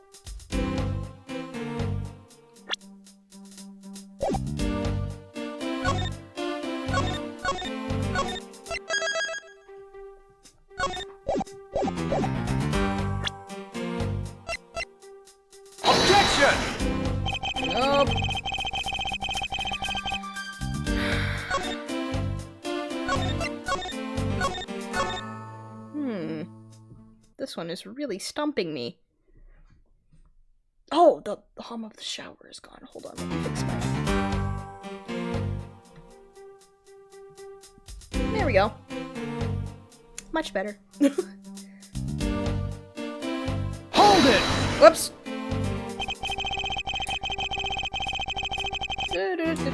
Objection! Nope. this one is really stumping me. Oh, the hum of the shower is gone. Hold on, let me fix mine. There we go. Much better. Hold it! Whoops. Objection!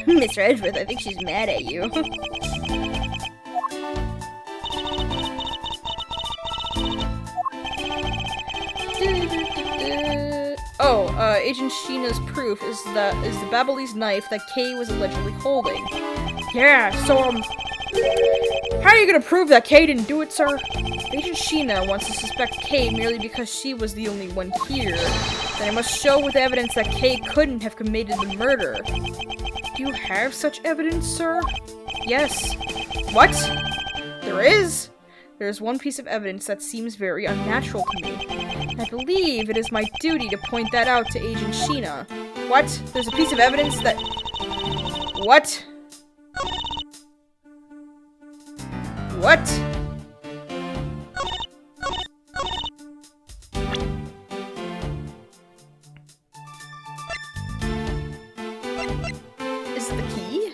Mr. Edgeworth, I think she's mad at you. Agent Sheena's proof is the Babalese knife that Kay was allegedly holding. Yeah, so, how are you gonna prove that Kay didn't do it, sir? Agent Sheena wants to suspect Kay merely because she was the only one here. Then I must show with evidence that Kay couldn't have committed the murder. Do you have such evidence, sir? Yes. What? There is? There is one piece of evidence that seems very unnatural to me. I believe it is my duty to point that out to Agent Sheena. What? There's a piece of evidence that... What? What? Is it the key?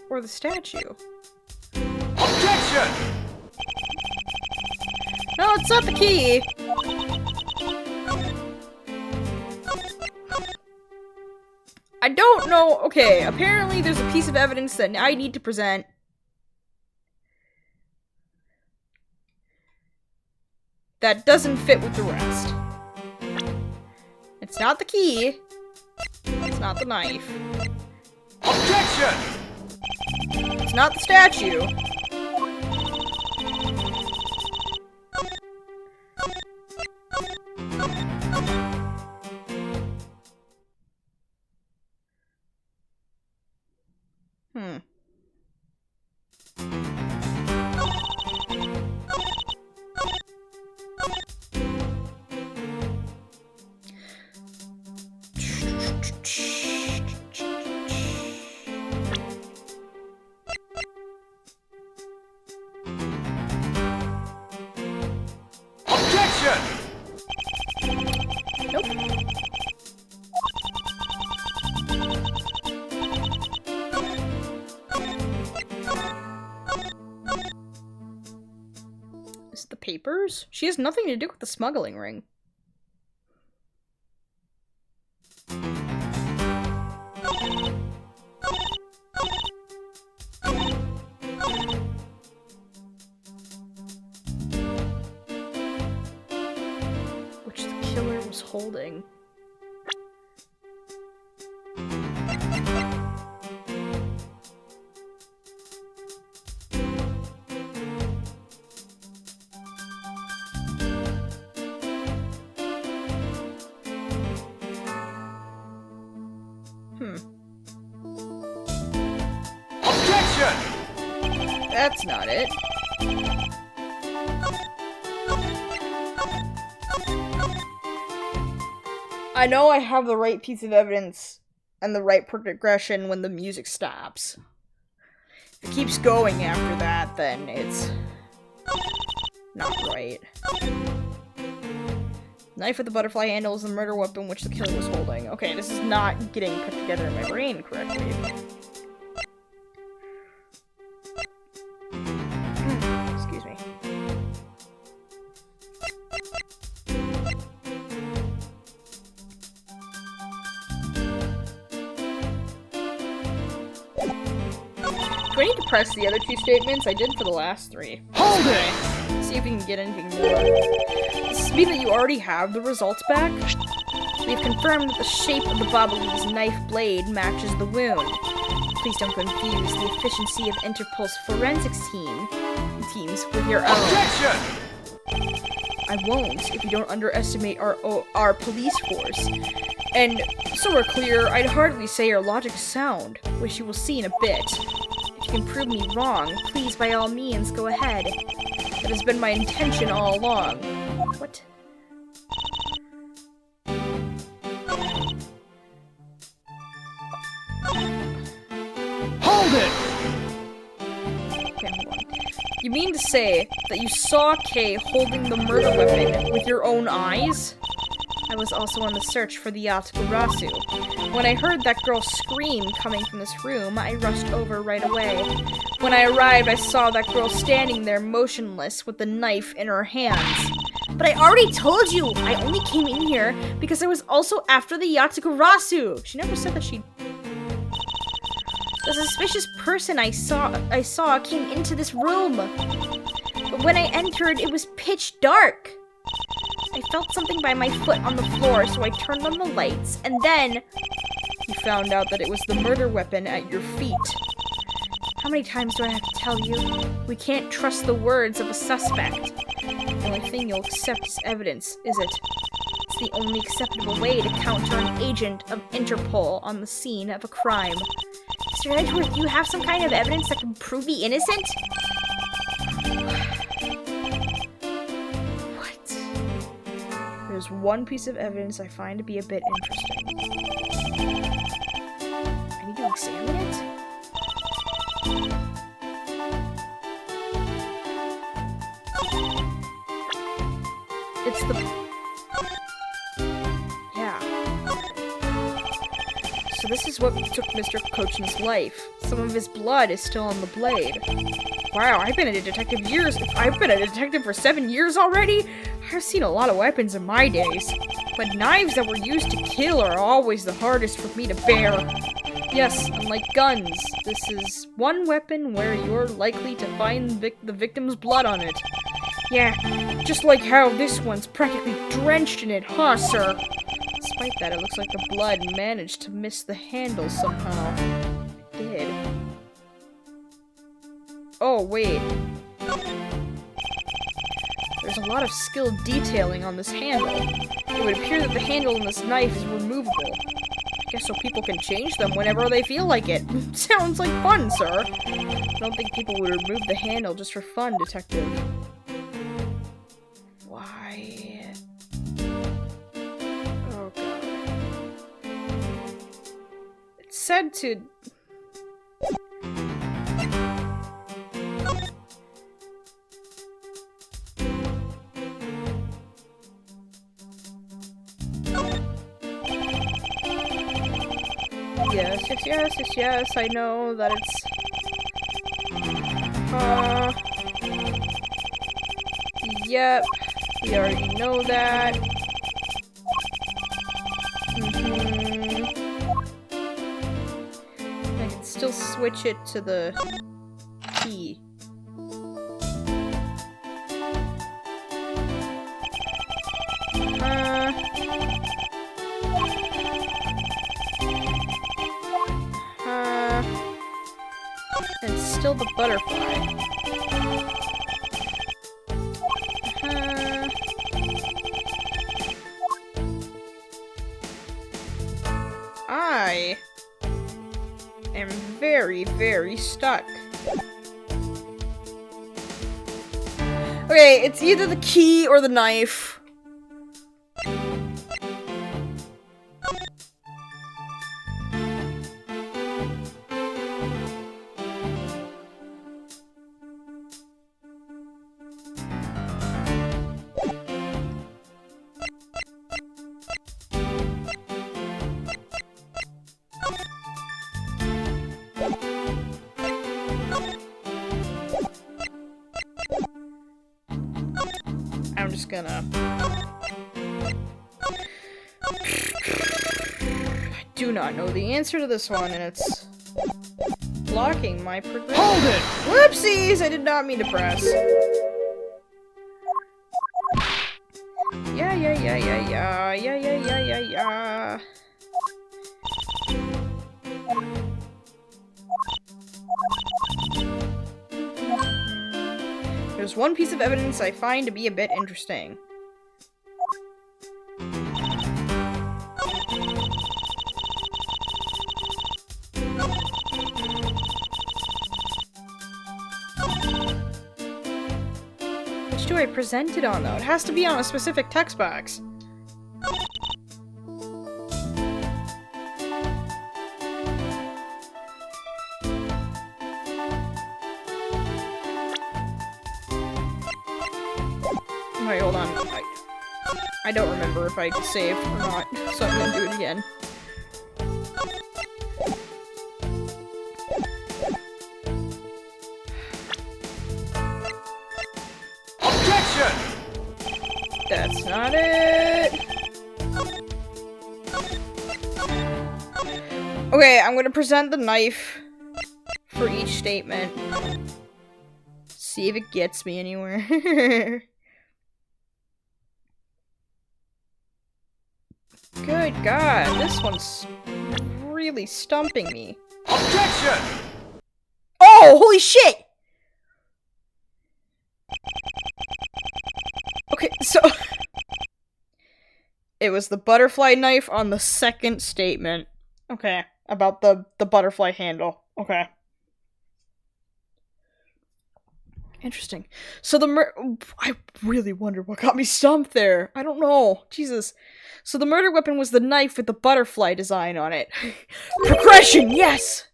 Or the statue? Objection! No, it's not the key! I don't know. Okay, apparently there's a piece of evidence that I need to present. That doesn't fit with the rest. It's not the key. It's not the knife. Objection! It's not the statue. Papers? She has nothing to do with the smuggling ring. Which the killer was holding. That's not it. I know I have the right piece of evidence and the right progression when the music stops. If it keeps going after that, then it's not right. Knife with the butterfly handle is the murder weapon which the killer was holding. Okay, this is not getting put together in my brain correctly. Excuse me. Do I need to press the other two statements? I did for the last three. Hold it! See if we can get anything more. Does this mean that you already have the results back? We have confirmed that the shape of the Babalese knife blade matches the wound. Please don't confuse the efficiency of Interpol's forensics teams with your own. Objection! I won't if you don't underestimate our police force. And so we're clear, I'd hardly say your logic is sound, which you will see in a bit. If you can prove me wrong, please, by all means, go ahead. That has been my intention all along. What? Hold it! Okay, hold on. You mean to say that you saw Kay holding the murder weapon with your own eyes? I was also on the search for the Yatagarasu. When I heard that girl scream coming from this room, I rushed over right away. When I arrived, I saw that girl standing there motionless with the knife in her hands. But I already told you! I only came in here because I was also after the Yatagarasu! She never said that she... The suspicious person I saw came into this room. But when I entered, it was pitch dark. I felt something by my foot on the floor, so I turned on the lights, and then... You found out that it was the murder weapon at your feet. How many times do I have to tell you? We can't trust the words of a suspect. The only thing you'll accept as evidence, is it? It's the only acceptable way to counter an agent of Interpol on the scene of a crime. Mr. Edgeworth, do you have some kind of evidence that can prove me innocent? There's one piece of evidence I find to be a bit interesting. I need to examine it? It's the... Yeah. So this is what took Mr. Kochin's life. Some of his blood is still on the blade. Wow, I've been a detective for 7 years already? I've seen a lot of weapons in my days. But knives that were used to kill are always the hardest for me to bear. Yes, unlike guns, this is one weapon where you're likely to find the victim's blood on it. Yeah, just like how this one's practically drenched in it, huh, sir? Despite that, it looks like the blood managed to miss the handle somehow. It did. Oh, wait. There's a lot of skilled detailing on this handle. It would appear that the handle on this knife is removable. I guess so people can change them whenever they feel like it. Sounds like fun, sir. I don't think people would remove the handle just for fun, detective. Why? Oh, God. It said to... Yes, I know that it's... Yep, we already know that. I can still switch it to the key. And still the butterfly. I am very, very stuck. Okay, it's either the key or the knife. I'm just gonna... I do not know the answer to this one, and it's blocking my progression. Hold it! Whoopsies! I did not mean to press. Yeah. There's one piece of evidence I find to be a bit interesting. do I present it on, though? It has to be on a specific text box. Wait, hold on. I don't remember if I saved or not, so I'm gonna do it again. That's not it. Okay, I'm gonna present the knife for each statement. See if it gets me anywhere. Good God, this one's really stumping me. Objection! Oh, holy shit! Okay, so it was the butterfly knife on the second statement. Okay, about the butterfly handle. Okay. Interesting. So I really wonder what got me stumped there. I don't know. Jesus. So the murder weapon was the knife with the butterfly design on it. Progression, yes!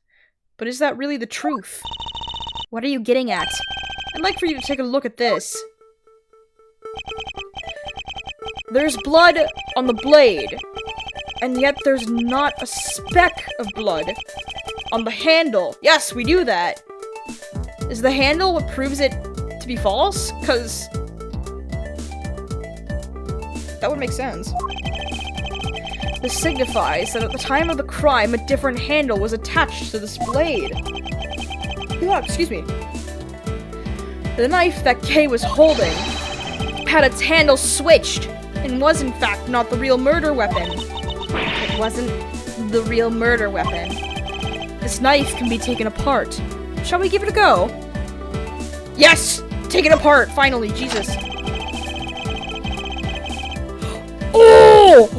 But is that really the truth? What are you getting at? I'd like for you to take a look at this. There's blood on the blade, and yet there's not a speck of blood on the handle. Yes, we do that. Is the handle what proves it to be false? Because that would make sense. This signifies that at the time of the crime, a different handle was attached to this blade. Yeah, excuse me. The knife that Kay was holding had its handle switched and was in fact not the real murder weapon. It wasn't the real murder weapon. This knife can be taken apart. Shall we give it a go? Yes! Take it apart, finally, Jesus. Oh!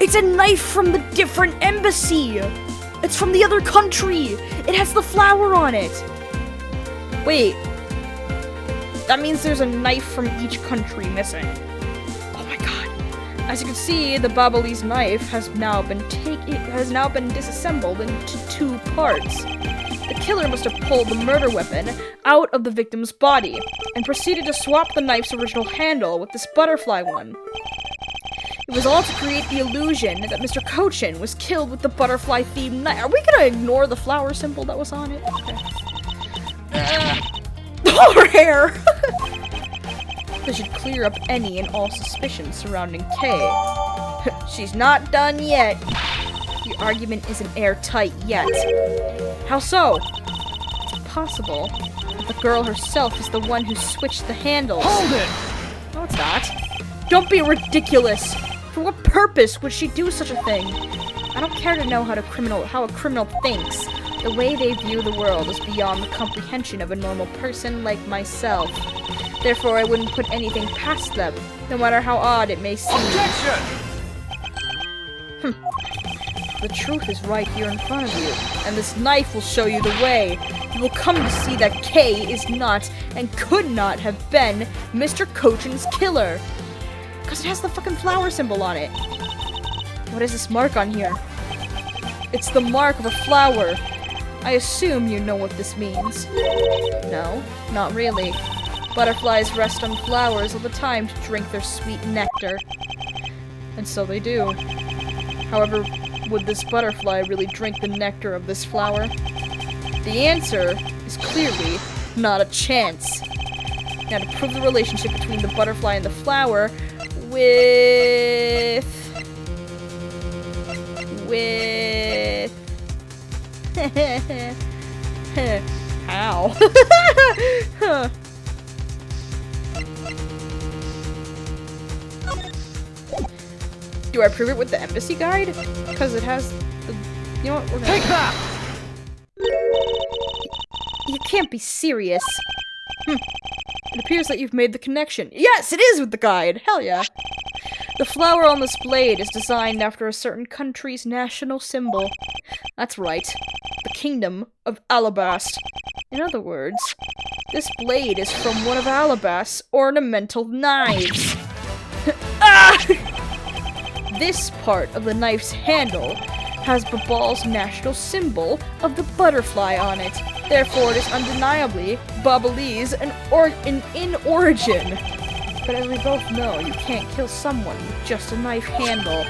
It's a knife from the different embassy! It's from the other country! It has the flower on it! Wait. That means there's a knife from each country missing. Oh my god. As you can see, the Babalese knife has now been disassembled into two parts. The killer must have pulled the murder weapon out of the victim's body and proceeded to swap the knife's original handle with this butterfly one. It was all to create the illusion that Mr. Cochin was killed with the butterfly-themed knife. Are we gonna ignore the flower symbol that was on it? Okay. Oh, her hair! This should clear up any and all suspicions surrounding Kay. She's not done yet. Your argument isn't airtight yet. How so? It's possible that the girl herself is the one who switched the handles. Hold it! No, it's not. Don't be ridiculous! For what purpose would she do such a thing? I don't care to know how a criminal thinks. The way they view the world is beyond the comprehension of a normal person like myself. Therefore, I wouldn't put anything past them, no matter how odd it may seem. Objection! The truth is right here in front of you, and this knife will show you the way. You will come to see that Kay is not, and could not have been, Mr. Cochin's killer. Because it has the fucking flower symbol on it. What is this mark on here? It's the mark of a flower. I assume you know what this means. No, not really. Butterflies rest on flowers all the time to drink their sweet nectar. And so they do. However, would this butterfly really drink the nectar of this flower? The answer is clearly not a chance. Now, to prove the relationship between the butterfly and the flower, with how? Do I prove it with the embassy guide? Because it has the... You know what? We're gonna... Take that! You can't be serious. It appears that you've made the connection. Yes, it is with the guide! Hell yeah. The flower on this blade is designed after a certain country's national symbol. That's right. The Kingdom of Alabast. In other words, This blade is from one of Alabast's ornamental knives. Ah! This part of the knife's handle has Babal's national symbol of the butterfly on it. Therefore, it is undeniably Babalese in origin. But as we both know, you can't kill someone with just a knife handle.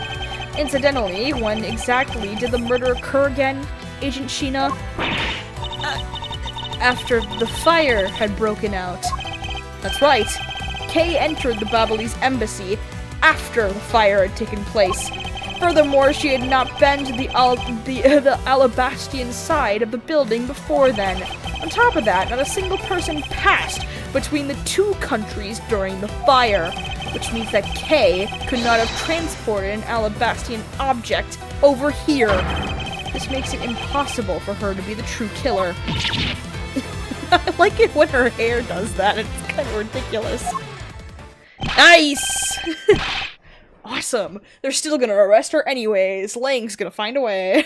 Incidentally, when exactly did the murder occur again, Agent Sheena? After the fire had broken out. That's right. Kay entered the Babalese embassy after the fire had taken place. Furthermore, she had not been to the Alabastian side of the building before then. On top of that, not a single person passed between the two countries during the fire, which means that Kay could not have transported an Alabastian object over here. This makes it impossible for her to be the true killer. I like it when her hair does that. It's kind of ridiculous. Nice! Awesome. They're still gonna arrest her anyways. Lang's gonna find a way.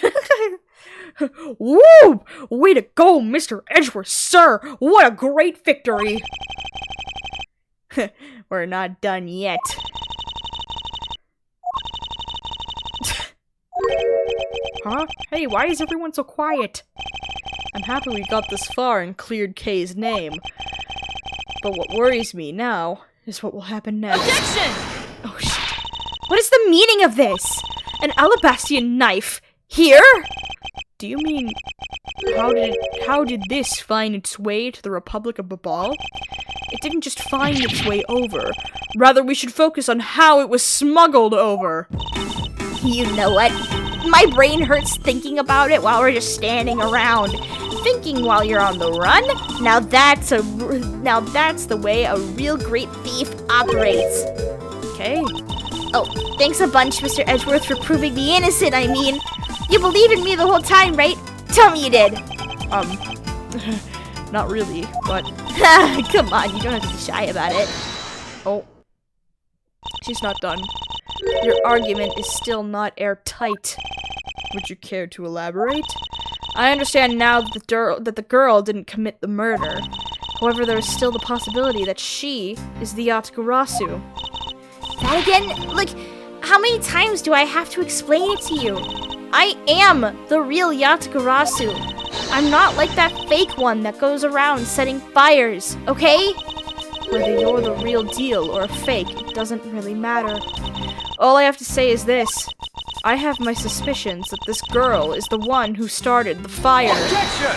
Woo! Way to go, Mr. Edgeworth, sir! What a great victory! We're not done yet. Huh? Hey, why is everyone so quiet? I'm happy we got this far and cleared Kay's name. But what worries me now is what will happen next. Objection! Oh shit. What is the meaning of this? An Alabastian knife? Here? Do you mean... How did this find its way to the Republic of Babal? It didn't just find its way over. Rather, we should focus on how it was smuggled over. You know what? My brain hurts thinking about it while we're just standing around. Thinking while you're on the run? Now that's the way a real great thief operates. Okay. Oh, thanks a bunch, Mr. Edgeworth, for proving me innocent, I mean. You believed in me the whole time, right? Tell me you did. Not really, but... Come on, you don't have to be shy about it. Oh. She's not done. Your argument is still not airtight. Would you care to elaborate? I understand now that the girl didn't commit the murder. However, there is still the possibility that she is the Yatagarasu. That again? Like, how many times do I have to explain it to you? I am the real Yatagarasu. I'm not like that fake one that goes around setting fires, okay? Whether you're the real deal or a fake, it doesn't really matter. All I have to say is this. I have my suspicions that this girl is the one who started the fire. Objection!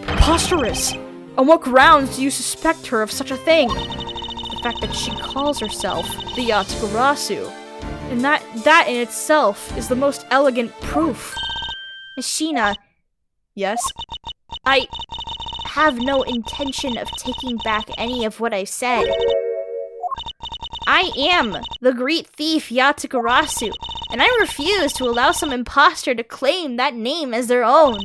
Preposterous! On what grounds do you suspect her of such a thing? The fact that she calls herself the Yatagarasu. And that in itself is the most elegant proof. Mishina, Yes? I have no intention of taking back any of what I said. I am the great thief Yatagarasu, and I refuse to allow some imposter to claim that name as their own.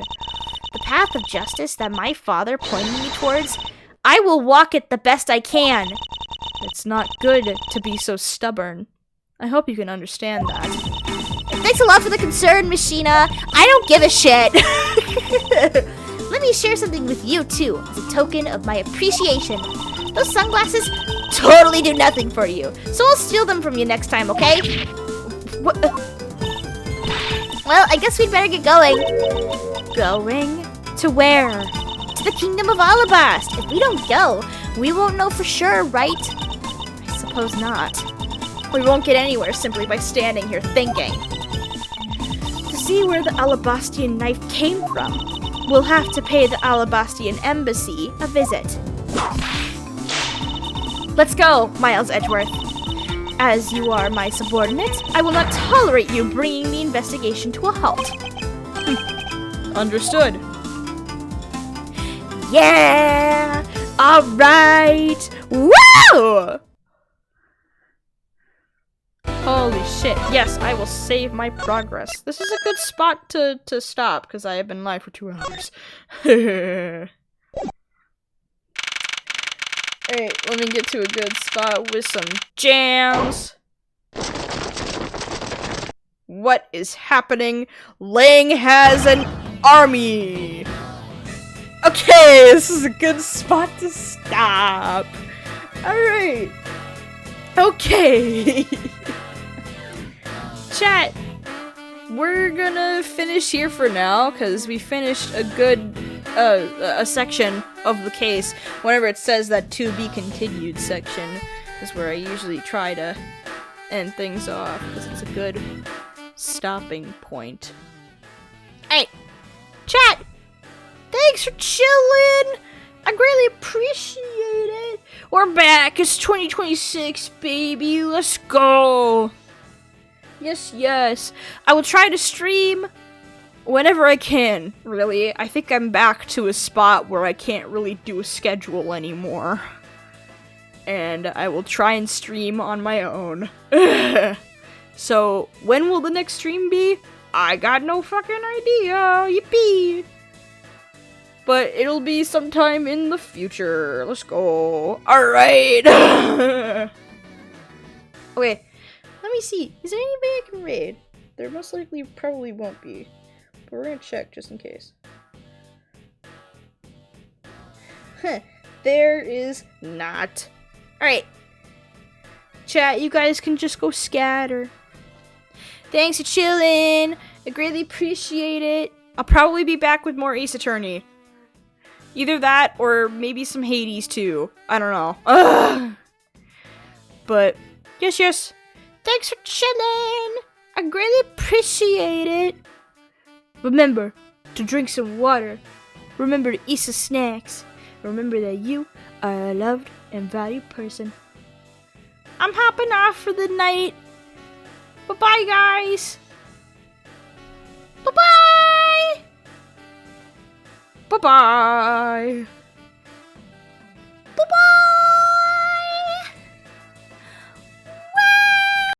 The path of justice that my father pointed me towards, I will walk it the best I can. It's not good to be so stubborn. I hope you can understand that. Thanks a lot for the concern, Mishina. I don't give a shit. Let me share something with you, too, as a token of my appreciation. Those sunglasses totally do nothing for you, so I'll steal them from you next time, okay? What? Well, I guess we'd better get going. Going? To where? To the Kingdom of Alabast. If we don't go, we won't know for sure, right? I suppose not. We won't get anywhere simply by standing here thinking. To see where the Alabastian knife came from, we'll have to pay the Alabastian embassy a visit. Let's go, Miles Edgeworth. As you are my subordinate, I will not tolerate you bringing the investigation to a halt. Understood. Yeah! Alright! Woo! Holy shit. Yes, I will save my progress. This is a good spot to stop, because I have been live for 2 hours. Alright, let me get to a good spot with some jams. What is happening? Lang has an army! Okay, this is a good spot to stop. Alright. Okay. Chat, we're gonna finish here for now, because we finished a good, a section of the case. Whenever it says that to be continued section is where I usually try to end things off, because it's a good stopping point. Hey, chat! Thanks for chilling! I greatly appreciate it! We're back! It's 2026, baby! Let's go! Yes, yes. I will try to stream whenever I can, really. I think I'm back to a spot where I can't really do a schedule anymore. And I will try and stream on my own. So, when will the next stream be? I got no fucking idea. Yippee! But it'll be sometime in the future. Let's go. Alright! Okay, let me see. Is there anybody I can raid? There most likely probably won't be. But we're gonna check just in case. Huh. There is not. Alright. Chat, you guys can just go scatter. Thanks for chilling. I greatly appreciate it. I'll probably be back with more Ace Attorney. Either that or maybe some Hades too. I don't know. Ugh. But yes, yes. Thanks for chilling. I greatly appreciate it. Remember to drink some water. Remember to eat some snacks. Remember that you are a loved and valued person. I'm hopping off for the night. Bye-bye, guys. Bye-bye. Bye-bye. Bye-bye.